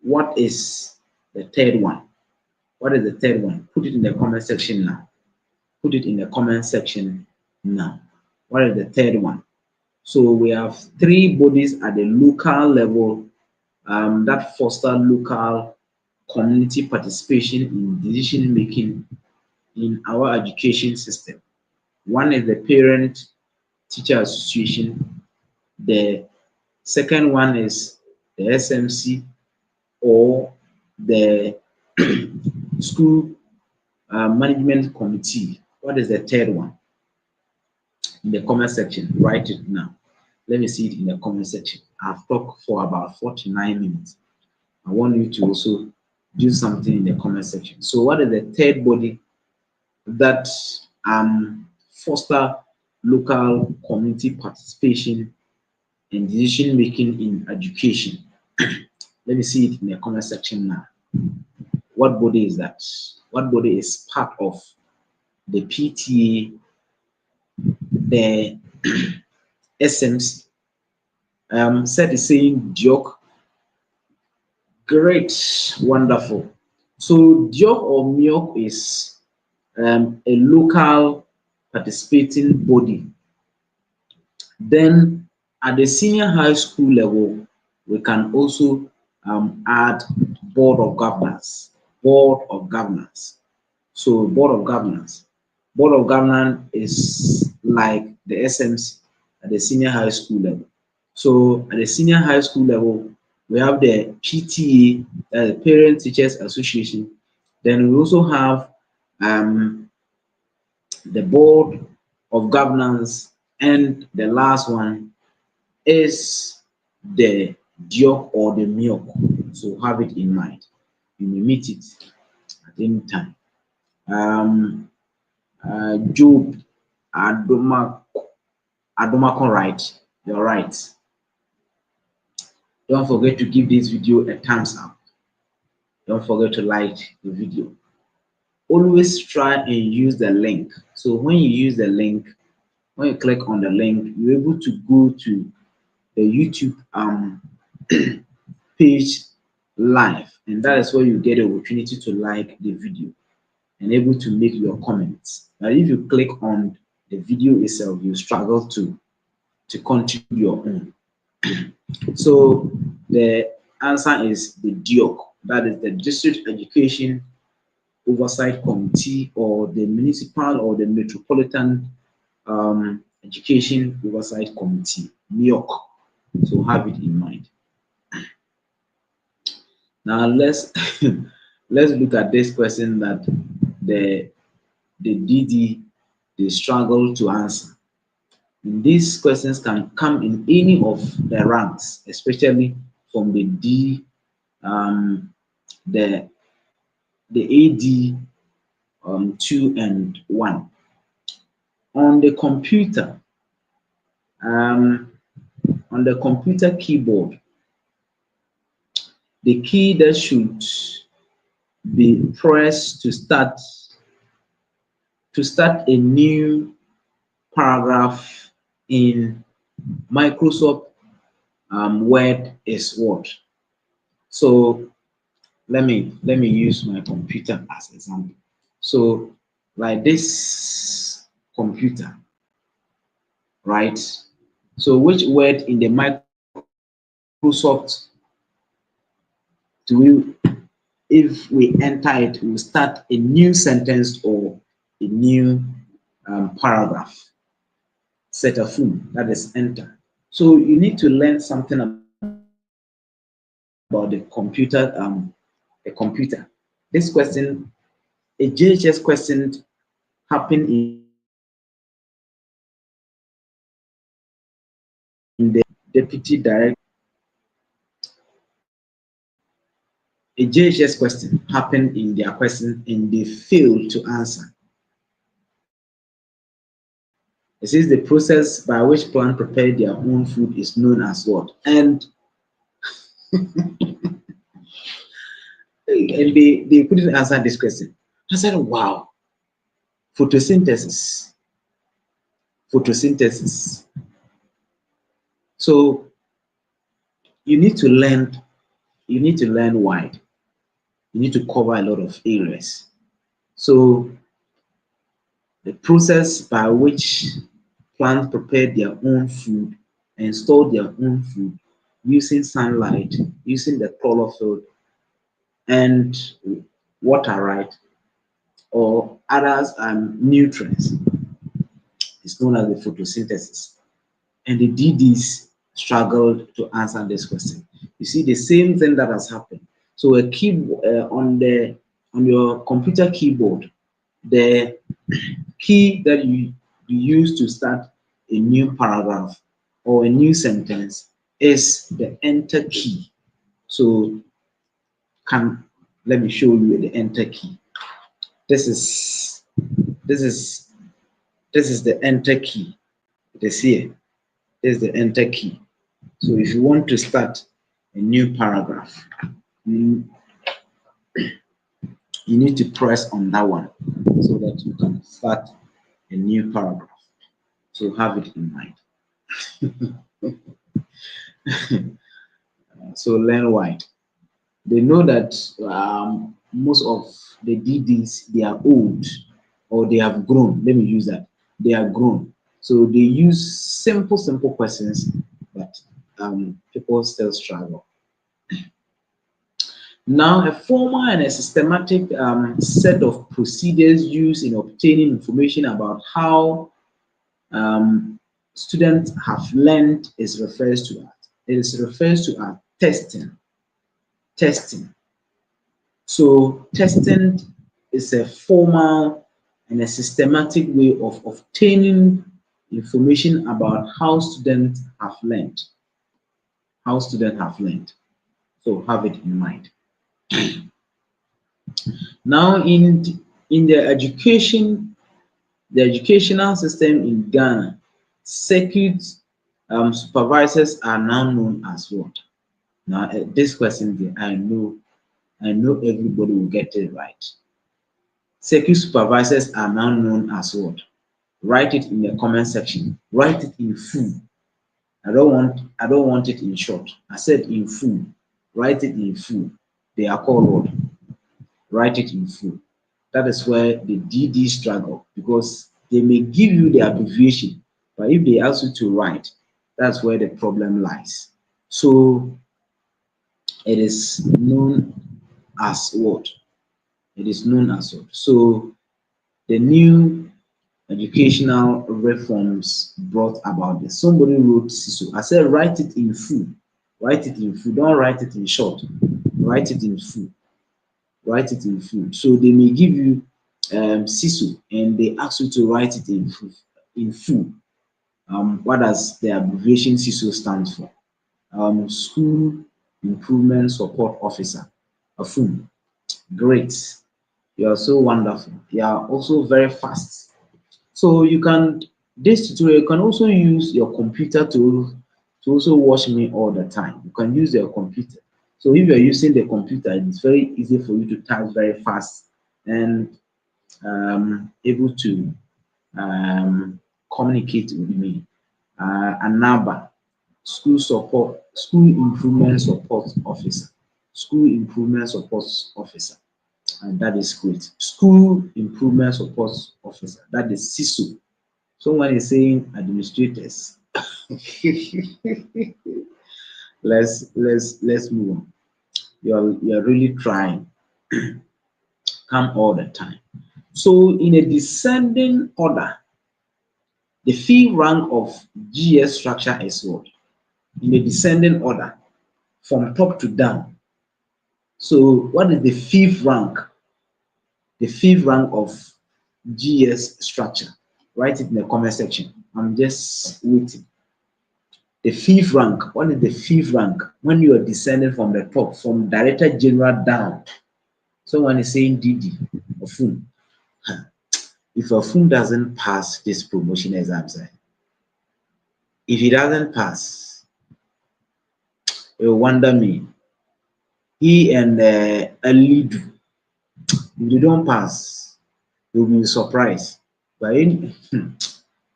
S1: What is the third one? What is the third one? Put it in the comment section now. Put it in the comment section now. What is the third one? So we have three bodies at the local level that foster local community participation in decision making in our education system. One is the Parent Teacher Association. The second one is the SMC, or the School Management Committee. What is the third one? In the comment section, write it now. Let me see it in the comment section. I've talked for about 49 minutes. I want you to also do something in the comment section. So what is the third body that foster local community participation and decision making in education? Let me see it in the comment section now. What body is that? What body is part of the PTA, the SMC? Said is saying Diok. Great, wonderful. So Diok or Miok is a local participating body. Then at the senior high school level, we can also add Board of Governors. Board of Governors. So Board of Governors. Board of Governors is like the SMC. at the senior high school level. So at the senior high school level, we have the PTA, Parent Teachers Association. Then we also have the Board of Governance, and the last one is the DIOC or the MIOC. So have it in mind. You may meet it at any time. Job Adomako, right? You're right. Don't forget to give this video a thumbs up. Don't forget to like the video. Always try and use the link. So when you use the link, when you click on the link, you're able to go to the YouTube page live, and that is where you get the opportunity to like the video and able to make your comments. Now, if you click on the video itself, you struggle to continue your own. So the answer is the DIOC, that is the District Education Oversight Committee, or the Municipal or the Metropolitan Education Oversight Committee, MIOC. So have it in mind. Now let's let's look at this question that the DD they struggle to answer. These questions can come in any of the ranks, especially from the D, the AD 2 and 1. On the computer, on the computer keyboard, the key that should be pressed to start a new paragraph in Microsoft Word is what? So let me use my computer as example. So like this computer, right? So which word in the Microsoft do we, if we enter it, we will start a new sentence or a new paragraph? Set a phone, that is enter. So you need to learn something about the computer. This question, a JHS question, happened in the deputy director. A JHS question happened in their question and they failed to answer. It says the process by which plant prepare their own food is known as what? And they couldn't answer this question. I said, wow, photosynthesis. Photosynthesis. So you need to learn wide. You need to cover a lot of areas. So the process by which plants prepare their own food and store their own food using sunlight, using the chlorophyll and water, right? Or others nutrients. It's known as the photosynthesis. And the DDs struggled to answer this question. You see the same thing that has happened. So a keyboard on your computer keyboard, the key that you use to start a new paragraph or a new sentence is the enter key. So let me show you the enter key. This is the enter key. It is here. This is the enter key. So if you want to start a new paragraph, you need to press on that one so that you can start a new paragraph. So have it in mind. So learn wide. They know that most of the DDs, they are old or they have grown. Let me use that. They are grown. So they use simple questions, but people still struggle. Now, a formal and a systematic set of procedures used in obtaining information about how students have learned is refers to as. It refers to as testing. Testing. So testing is a formal and a systematic way of obtaining information about how students have learned. How students have learned. So have it in mind. Now in the educational system in Ghana, circuit supervisors are now known as what? Now this question I know everybody will get it right. Circuit supervisors are now known as what? Write it in the comment section. Write it in full. I don't want it in short. I said in full. Write it in full. They are called what? Write it in full. That is where the DD struggle, because they may give you the abbreviation, but if they ask you to write, that's where the problem lies. So it is known as what? It is known as what? So the new educational reforms brought about this. Somebody wrote CISO. I said write it in full. Write it in full. Don't write it in short. Write it in full. Write it in full. So they may give you CISO and they ask you to write it in full. In full. What does the abbreviation CISO stand for? School Improvement Support Officer. AFUM. Great. You are so wonderful. You are also very fast. So you can this tutorial you can also use your computer to also watch me all the time. You can use your computer. So if you're using the computer, it's very easy for you to type very fast and able to communicate with me. Anaba, School Improvement Support Officer. School Improvement Support Officer. And that is great. School Improvement Support Officer. That is CISO. Someone is saying administrators. Let's move on. You're really trying. Come all the time. So in a descending order, the fifth rank of GS structure is what? In a descending order, from top to down. So what is the fifth rank? The fifth rank of GS structure. Write it in the comment section. I'm just waiting. The fifth rank. What is the fifth rank? When you are descending from the top, from Director General down. Someone is saying DD or FUM. If a FUM doesn't pass this promotion exams, if he doesn't pass, it will wonder me. He and Alidu, if they don't pass, you'll be surprised. But in,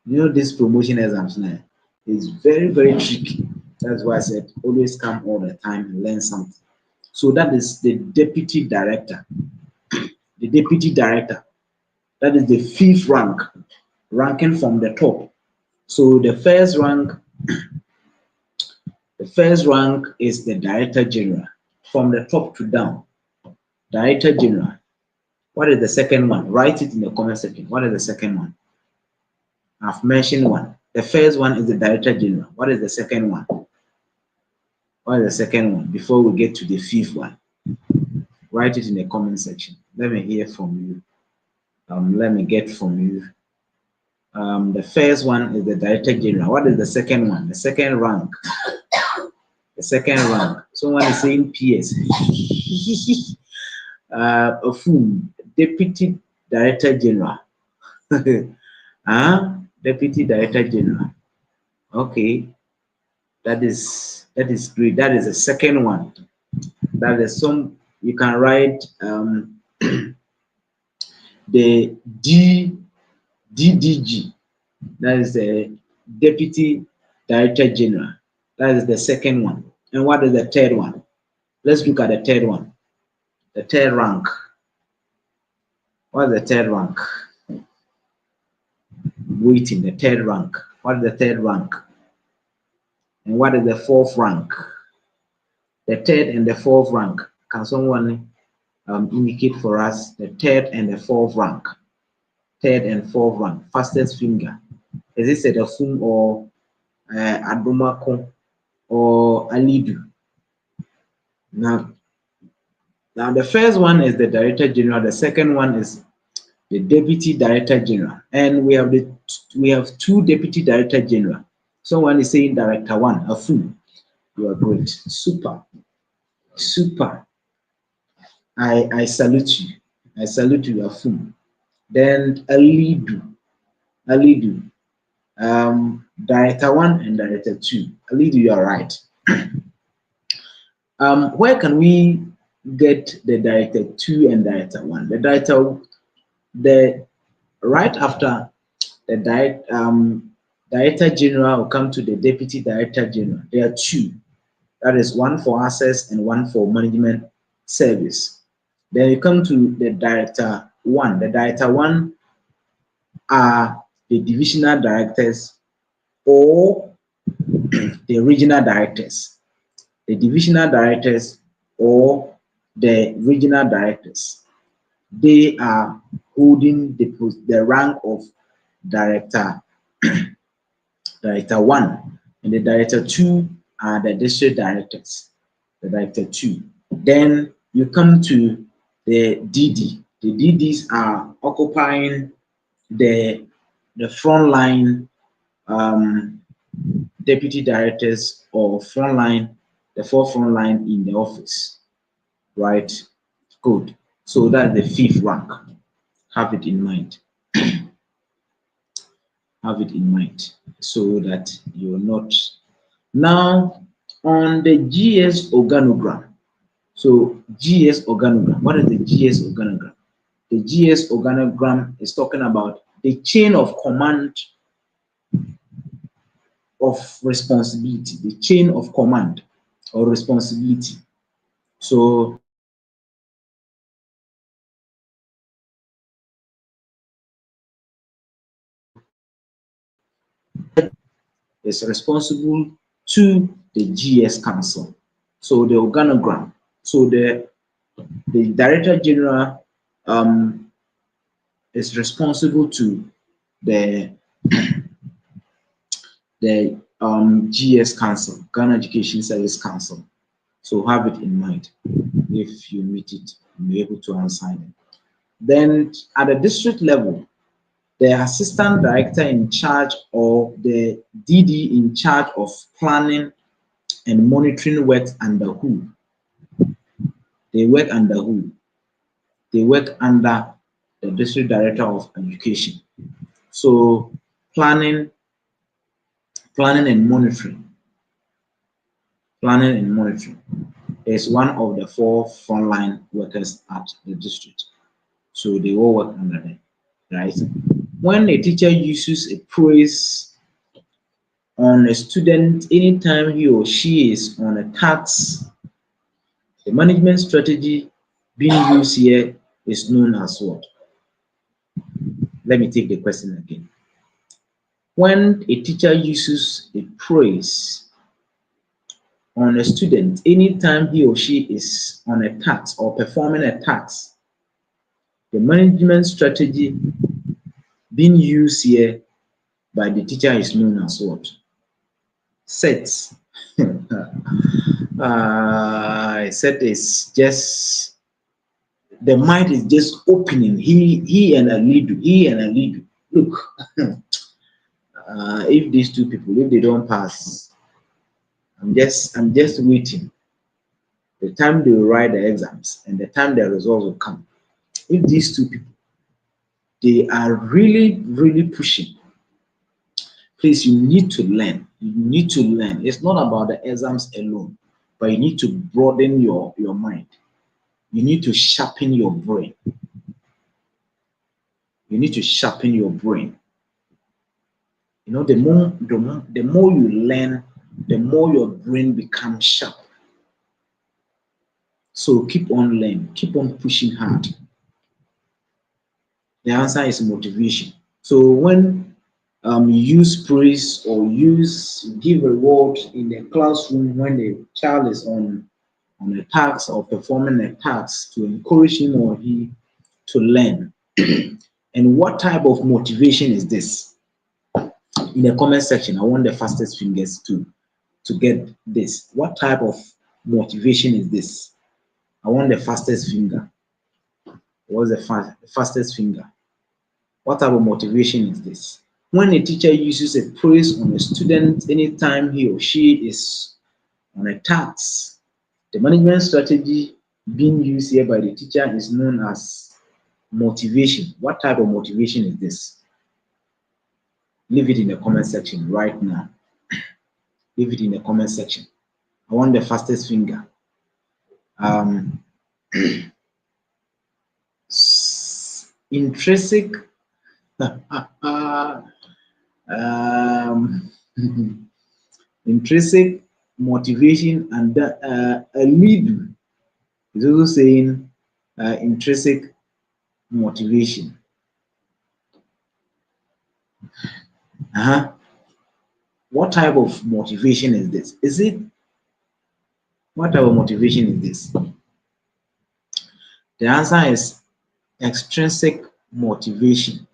S1: this promotion exams now is very, very tricky. That's why I said always come all the time and learn something. So that is the deputy director. The deputy director. That is the fifth rank, ranking from the top. So the first rank is the director general, from the top to down. Director general. What is the second one? Write it in the comment section. What is the second one? I've mentioned one. The first one is the director general. What is the second one? What is the second one? Before we get to the fifth one, write it in the comment section. Let me hear from you. Let me get from you. The first one is the director general. What is the second one? The second rank. The second rank. Someone is saying PS. Deputy Director General. Deputy Director General. Okay, that is great. That is the second one. That is some you can write the DDG. That is the Deputy Director General. That is the second one. And what is the third one? Let's look at the third one. The third rank. What is the third rank? Waiting, the third rank. What is the third rank? And what is the fourth rank? The third and the fourth rank. Can someone indicate for us the third and the fourth rank? Third and fourth rank. Fastest finger. Is this a FUM or Adomako, or Alidu. Now the first one is the Director General. The second one is the Deputy Director General, and we have two Deputy Director General. Someone is saying Director One, a fool. You are great, super, super. I salute you. I salute you, a fool. Then Alidu, Director One and Director Two. Alidu, you are right. Where can we get the Director Two and Director One? The right after the Director General will come to the Deputy Director General. There are two. That is one for access and one for management service. Then you come to the Director One. The Director One are the divisional directors or the regional directors. The divisional directors or the regional directors. They are holding the rank of Director One, and the Director Two are the district directors, the Director Two. Then you come to the DD. The DDs are occupying the frontline deputy directors or frontline, the front line in the office, right? Good. So that's the fifth rank. Have it in mind. Have it in mind so that you're not. Now, on the GS organogram. So, GS organogram. What is the GS organogram? The GS organogram is talking about the chain of command of responsibility, the chain of command or responsibility. So, is responsible to the GS Council. So the organogram. So the Director General is responsible to the GS Council, Ghana Education Service Council. So have it in mind. If you meet it, you'll be able to assign it. Then at the district level, the assistant director in charge or the DD in charge of planning and monitoring works under who? They work under who? They work under the district director of education. So planning and monitoring. Planning and monitoring is one of the four frontline workers at the district. So they all work under them, right? When a teacher uses a praise on a student anytime he or she is on a task, the management strategy being used here is known as what? Let me take the question again. When a teacher uses a praise on a student anytime he or she is on a task or performing a task, the management strategy being used here by the teacher is known as what? Sets. Set is just the mind is just opening. He and a lead. Look, if these two people, if they don't pass, I'm just waiting. The time they will write the exams and the time their results will come. If these two people, they are really pushing. Please, you need to learn. You need to learn. It's not about the exams alone, but you need to broaden your mind. You need to sharpen your brain. You need to sharpen your brain. You know, the more you learn, the more your brain becomes sharp. So keep on learning, keep on pushing hard. The answer is motivation. So when you use praise or give reward in the classroom when the child is on a task or performing a task to encourage him or he to learn. And what type of motivation is this? In the comment section, I want the fastest fingers to get this. What type of motivation is this? I want the fastest finger. What's the fastest finger? What type of motivation is this? When a teacher uses a praise on a student anytime he or she is on a task, the management strategy being used here by the teacher is known as motivation. What type of motivation is this? Leave it in the comment section right now. Leave it in the comment section. I want the fastest finger. Intrinsic intrinsic motivation, and a lead is also saying intrinsic motivation. What type of motivation is this? What type of motivation is this? The answer is extrinsic motivation.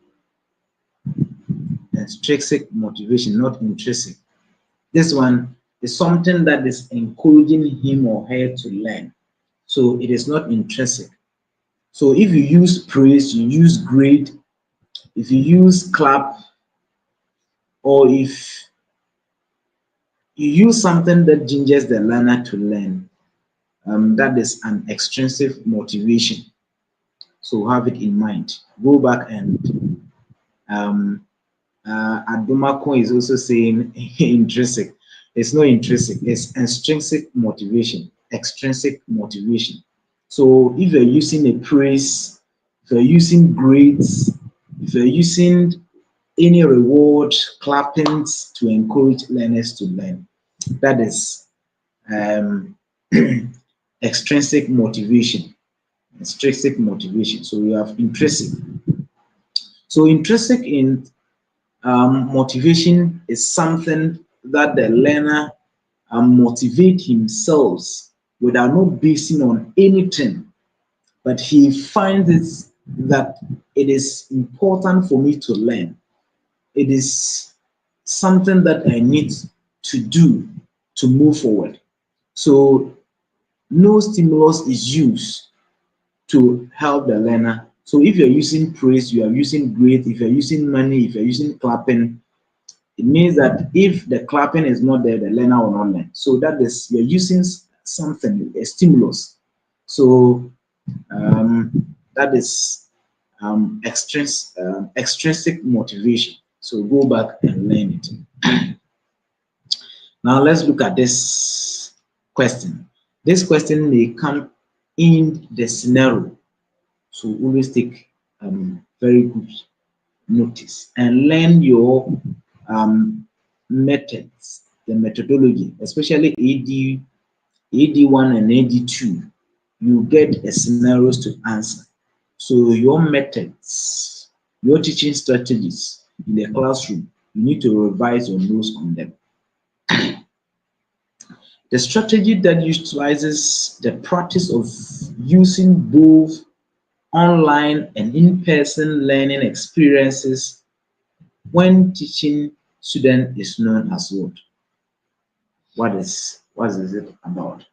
S1: Extrinsic motivation, not intrinsic. This one is something that is encouraging him or her to learn. So it is not intrinsic. So if you use praise, you use grade, if you use clap, or if you use something that gingers the learner to learn, that is an extrinsic motivation. So have it in mind. Go back and Adumako is also saying intrinsic. It's not intrinsic, it's extrinsic motivation, extrinsic motivation. So if you're using a praise, if you're using grades, if you're using any reward, clappings to encourage learners to learn, that is extrinsic motivation. Extrinsic motivation. So we have intrinsic. So intrinsic in motivation is something that the learner motivate himself without not basing on anything, but he finds it that it is important for me to learn. It is something that I need to do to move forward. So no stimulus is used to help the learner. So if you're using praise, you are using grade, if you're using money, if you're using clapping, it means that if the clapping is not there, the learner will not learn. So that is, you're using something, a stimulus. So that is extrinsic motivation. So go back and learn it. Now let's look at this question. This question may come in the scenario. So always take very good notice and learn your methods, the methodology, especially AD1 and AD2. You get a scenarios to answer. So your methods, your teaching strategies in the classroom, you need to revise your notes on them. The strategy that utilizes the practice of using both online and in-person learning experiences when teaching students is known as what? What is it about?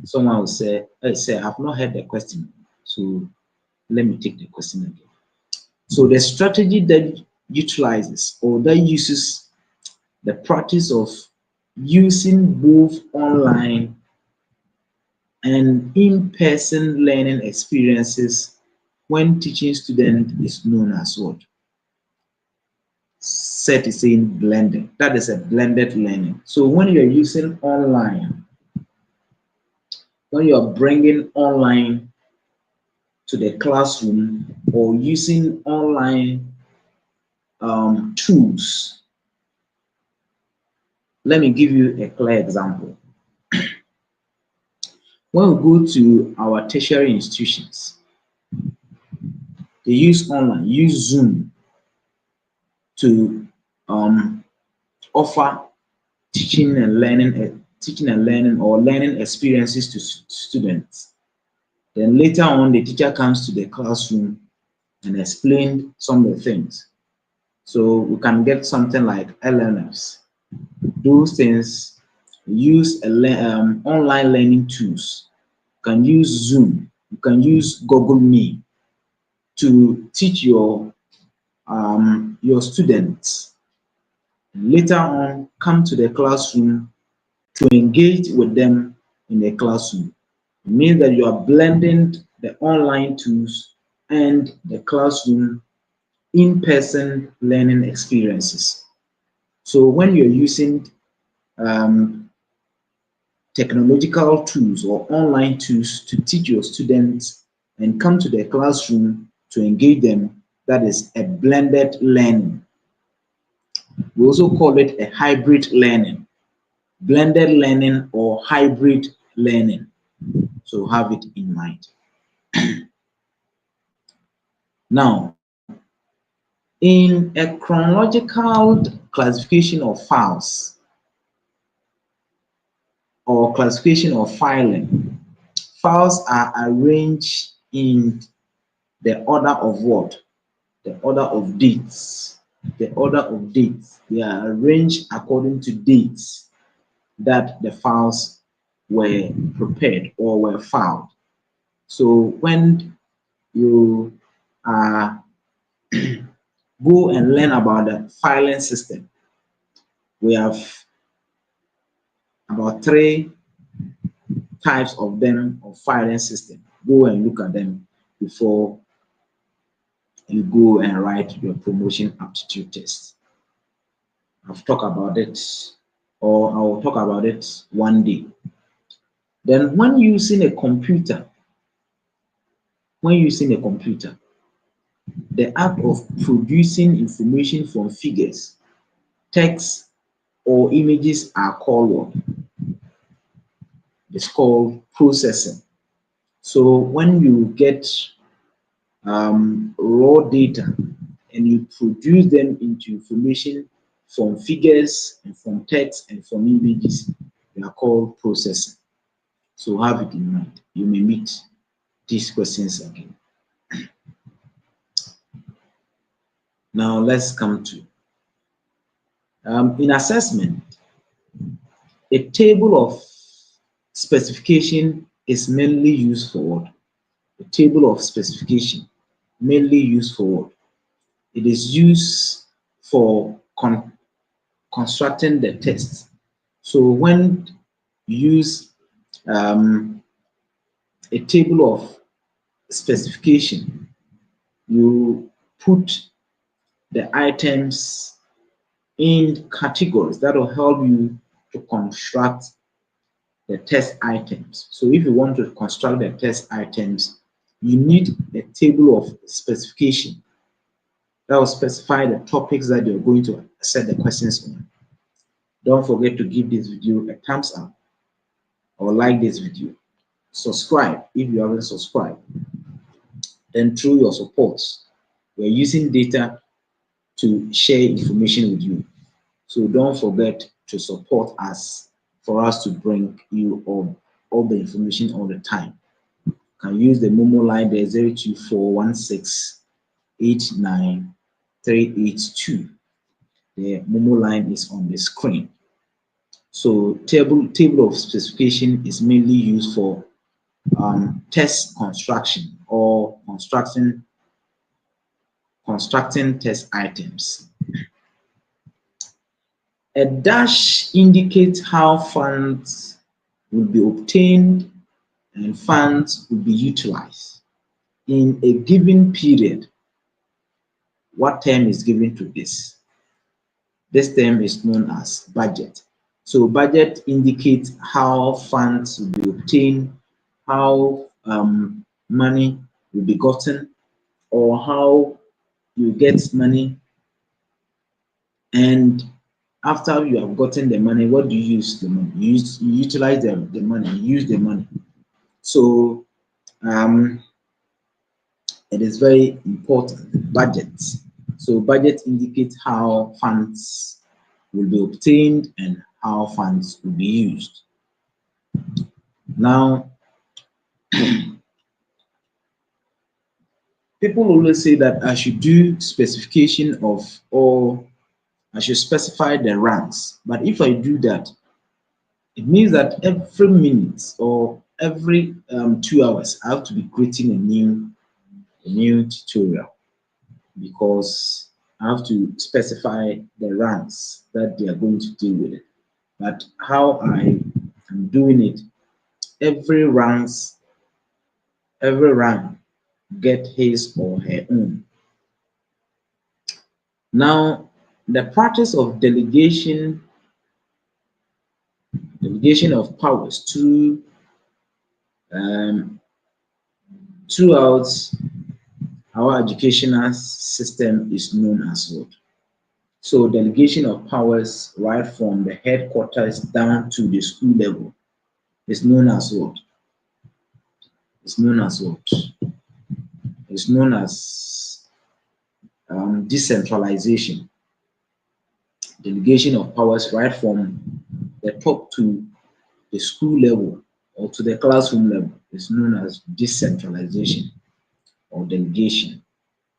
S1: Someone will say, I've not heard the question, so let me take the question again. So the strategy that utilizes or that uses the practice of using both online and in-person learning experiences when teaching students is known as what? Set is saying blended. That is a blended learning. So when you're using online, when you're bringing online to the classroom or using online tools, let me give you a clear example. When we go to our tertiary institutions, they use online, use Zoom to offer teaching and learning or learning experiences to students. Then later on, the teacher comes to the classroom and explains some of the things. So we can get something like LMS. Those things use online learning tools. You can use Zoom. You can use Google Meet to teach your students. Later on, come to the classroom to engage with them in the classroom. It means that you are blending the online tools and the classroom in-person learning experiences. So when you're using um, technological tools or online tools to teach your students and come to the classroom to engage them, that is a blended learning. We also call it a hybrid learning, blended learning or hybrid learning. So have it in mind. Now, in a chronological classification of files or classification of filing, files are arranged in the order of what? The order of dates. The order of dates. They are arranged according to dates that the files were prepared or were filed. So when you go and learn about the filing system, we have about three types of them of filing system. Go and look at them before you go and write your promotion aptitude test. I've talked about it, or I will talk about it one day. Then when using a computer, the act of producing information from figures, text, or images are called what? It's called processing. So when you get raw data and you produce them into information from figures and from text and from images, they are called processing. So have it in mind. You may meet these questions again. Now let's come to in assessment, a table of specification is mainly used for what? A table of specification mainly used for what? It is used for constructing the test. So when you use a table of specification, you put the items in categories that will help you to construct the test items. So if you want to construct the test items, you need a table of specification that will specify the topics that you're going to set the questions on. Don't forget to give this video a thumbs up or like this video. Subscribe if you haven't subscribed. Then through your support, we're using data to share information with you. So don't forget to support us for us to bring you all the information all the time. You can use the Momo line there 02416893882. The Momo line is on the screen. So table of specification is mainly used for test construction or constructing test items. A dash indicates how funds will be obtained and funds will be utilized in a given period. What term is given to this? This term is known as budget. So budget indicates how funds will be obtained, how money will be gotten, or how you get money, and after you have gotten the money, what do you use the money? You utilize the money, you use the money. So it is very important. Budget. So budget indicates how funds will be obtained and how funds will be used. Now, People always say that I should do specification of, or I should specify the ranks. But if I do that, it means that every minute or every 2 hours, I have to be creating a new tutorial, because I have to specify the ranks that they are going to deal with it. But how I am doing it, every ranks, every rank get his or her own. Now, the practice of delegation of powers um, throughout our educational system is known as what? So delegation of powers right from the headquarters down to the school level is known as what? It's known as what? It's known as decentralization. Delegation of powers right from the top to the school level or to the classroom level is known as decentralization or delegation.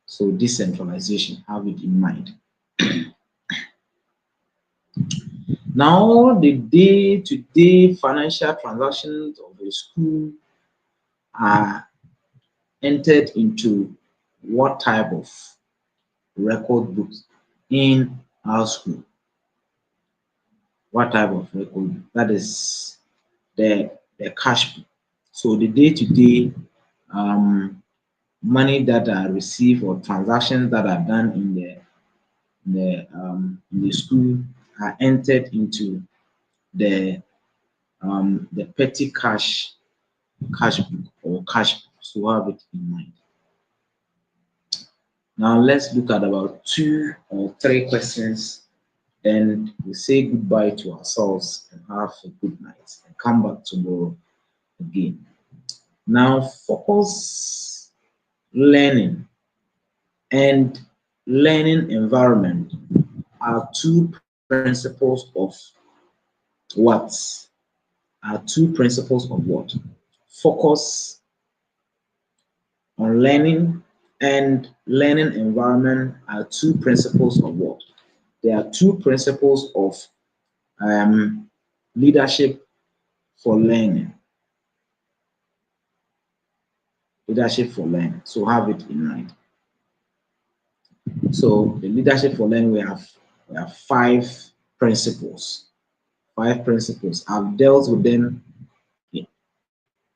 S1: So decentralization, have it in mind. Now, the day-to-day financial transactions of a school are entered into what type of record books in our school? What type of record book? That is the cash book. So the day-to-day money that are received or transactions that are done in the school are entered into the petty cash book or cash book. So have it in mind. Now let's look at about 2 or 3 questions. Then we say goodbye to ourselves and have a good night and come back tomorrow again. Now, focus learning and learning environment are two principles of what? Are two principles of what? Focus on learning and learning environment are two principles of what? They are two principles of leadership for learning. Leadership for learning. So have it in mind. So the leadership for learning, we have 5 principles. 5 principles. I've dealt with them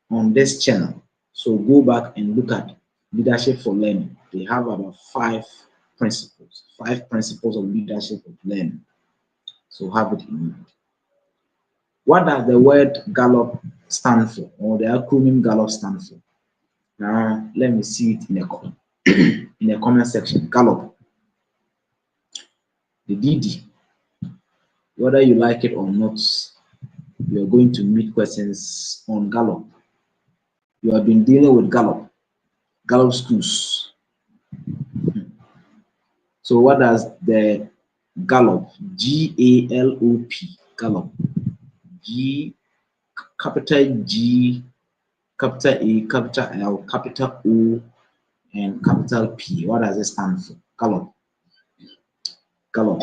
S1: on this channel. So go back and look at leadership for learning. They have about 5 principles. 5 principles of leadership of learning. So have it in mind. What does the word Gallop stand for, or the acronym Gallop stand for? Now let me see it in a in a comment section. Gallop. The DD. Whether you like it or not, you are going to meet questions on Gallop. You have been dealing with Gallop schools. So what does the Gallop, G-A-L-O-P, Gallop, G, capital G, capital A, capital L, capital O, and capital P. What does it stand for? Gallop. Gallop.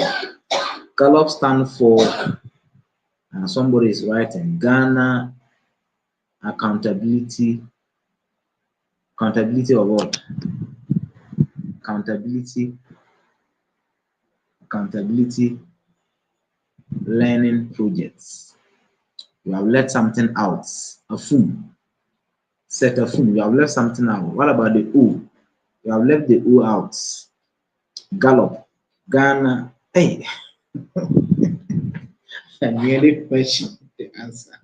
S1: Gallop stands for, and somebody is writing, Ghana accountability of what? Accountability learning projects. You have left something out. A fun. Set a fun. You have left something out. What about the O? You have left the O out. Gallop. Ghana. Hey. I nearly questioned the answer.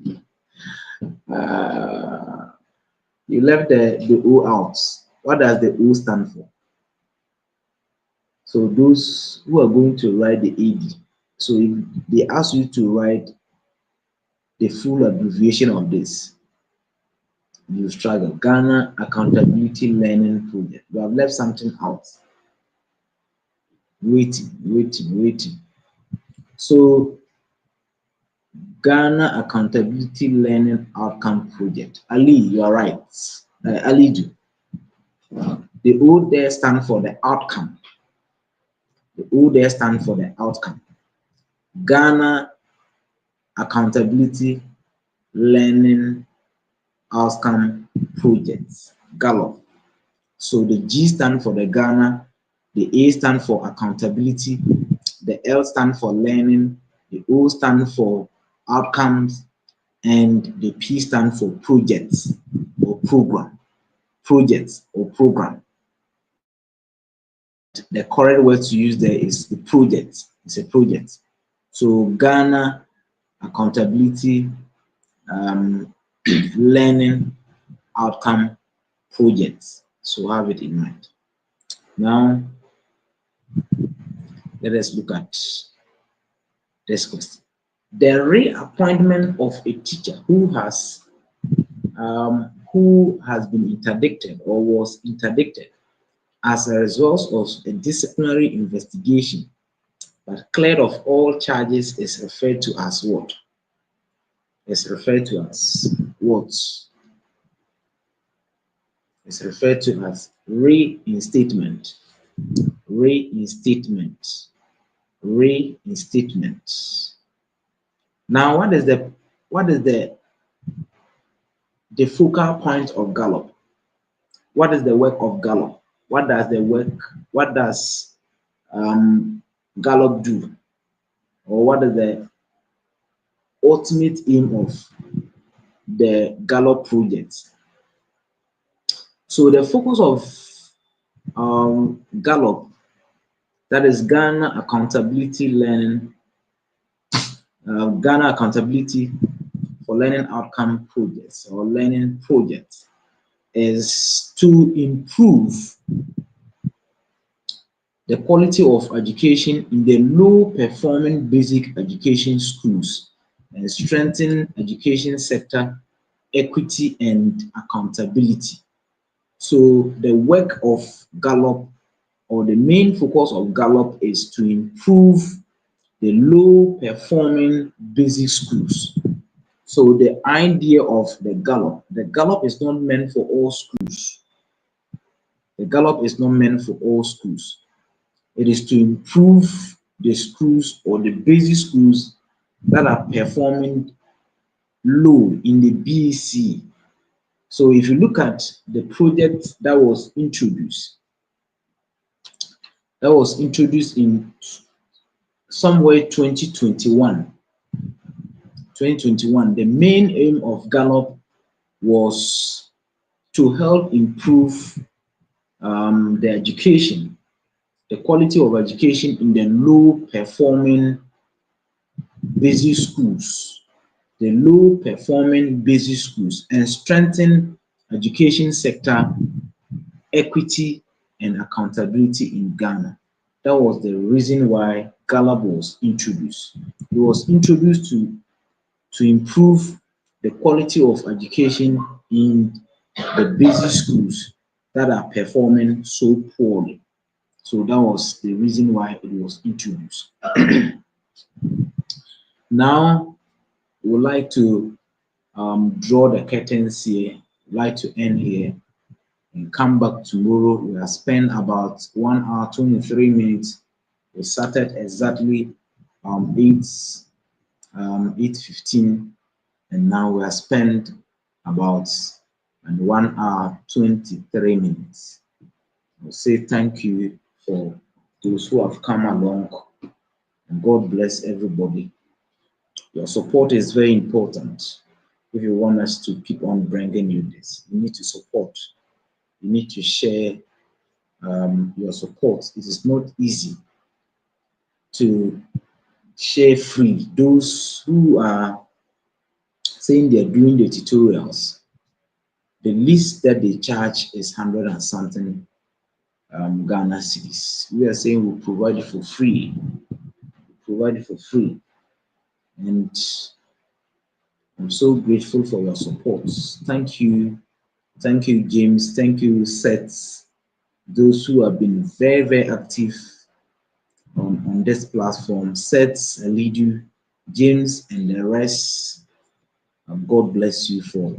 S1: You left the O out. What does the O stand for? So those who are going to write the AD. So if they ask you to write the full abbreviation of this, you struggle. Ghana Accountability Learning Project. You have left something out. Waiting. So Ghana Accountability Learning Outcome Project. Ali, you are right. Ali do. The O there stands for the outcome. The O there stands for the outcome. Ghana Accountability Learning Outcome Projects, Gallop. So the G stands for the Ghana, the A stands for accountability, the L stands for learning, the O stands for outcomes, and the P stands for projects or program. Projects or program. The correct word to use there is the project. It's a project. So Ghana Accountability Learning Outcome Projects. So have it in mind. Now, let us look at this question. The reappointment of a teacher who has been interdicted or was interdicted as a result of a disciplinary investigation but cleared of all charges is referred to as what? Is referred to as what? Is referred to as reinstatement. Reinstatement. Reinstatement. Now, what is the focal point of Gallop? What is the work of Gallop? What does Gallop do? Or what is the ultimate aim of the Gallop project? So the focus of Gallop, that is Ghana Accountability Learning, Ghana Accountability for Learning Outcome Projects or Learning Projects, is to improve the quality of education in the low-performing basic education schools and strengthen education sector equity and accountability. So the work of Gallop, or the main focus of Gallop, is to improve the low-performing basic schools. So the idea of the Gallop is not meant for all schools. The Gallop is not meant for all schools. It is to improve the schools or the basic schools that are performing low in the BEC. So if you look at the project that was introduced in somewhere 2021, the main aim of Gallop was to help improve the education, the quality of education in the low performing basic schools, and strengthen education sector equity and accountability in Ghana. That was the reason why Gallop was introduced. It was introduced to improve the quality of education in the basic schools that are performing so poorly. So that was the reason why it was introduced. Now, we would like to draw the curtains here. We'd like to end here and come back tomorrow. We have spent about 1 hour 23 minutes. We started exactly 8:15, and now we have spent about 1 hour 23 minutes. I'll say thank you for those who have come along, and God bless everybody. Your support is very important. If you want us to keep on bringing you this, you need to support. You need to share your support. It is not easy to share free. Those who are saying they're doing the tutorials, the least that they charge is 100 and something Ghana cedis. We are saying we'll provide it for free. And I'm so grateful for your support. Thank you, James. Thank you, Seth. Those who have been very, very active on this platform, Seth, Elidu, James, and the rest. God bless you for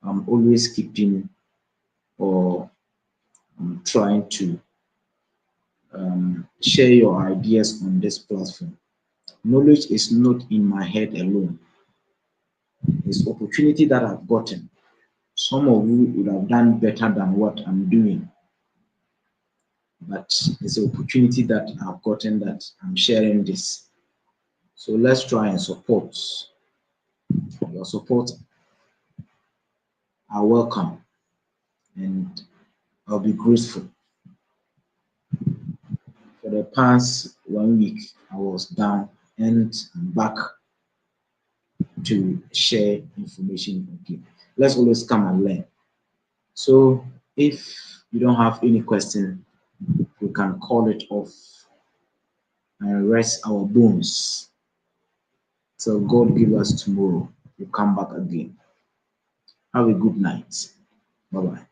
S1: always keeping or I'm trying to share your ideas on this platform. Knowledge is not in my head alone, it's opportunity that I've gotten. Some of you would have done better than what I'm doing, but it's an opportunity that I've gotten that I'm sharing this. So let's try and support. Your support are welcome, and I'll be grateful. For the past 1 week, I was down and I'm back to share information again. Let's always come and learn. So if you don't have any question, we can call it off and rest our bones. So God give us tomorrow. We come back again. Have a good night. Bye bye.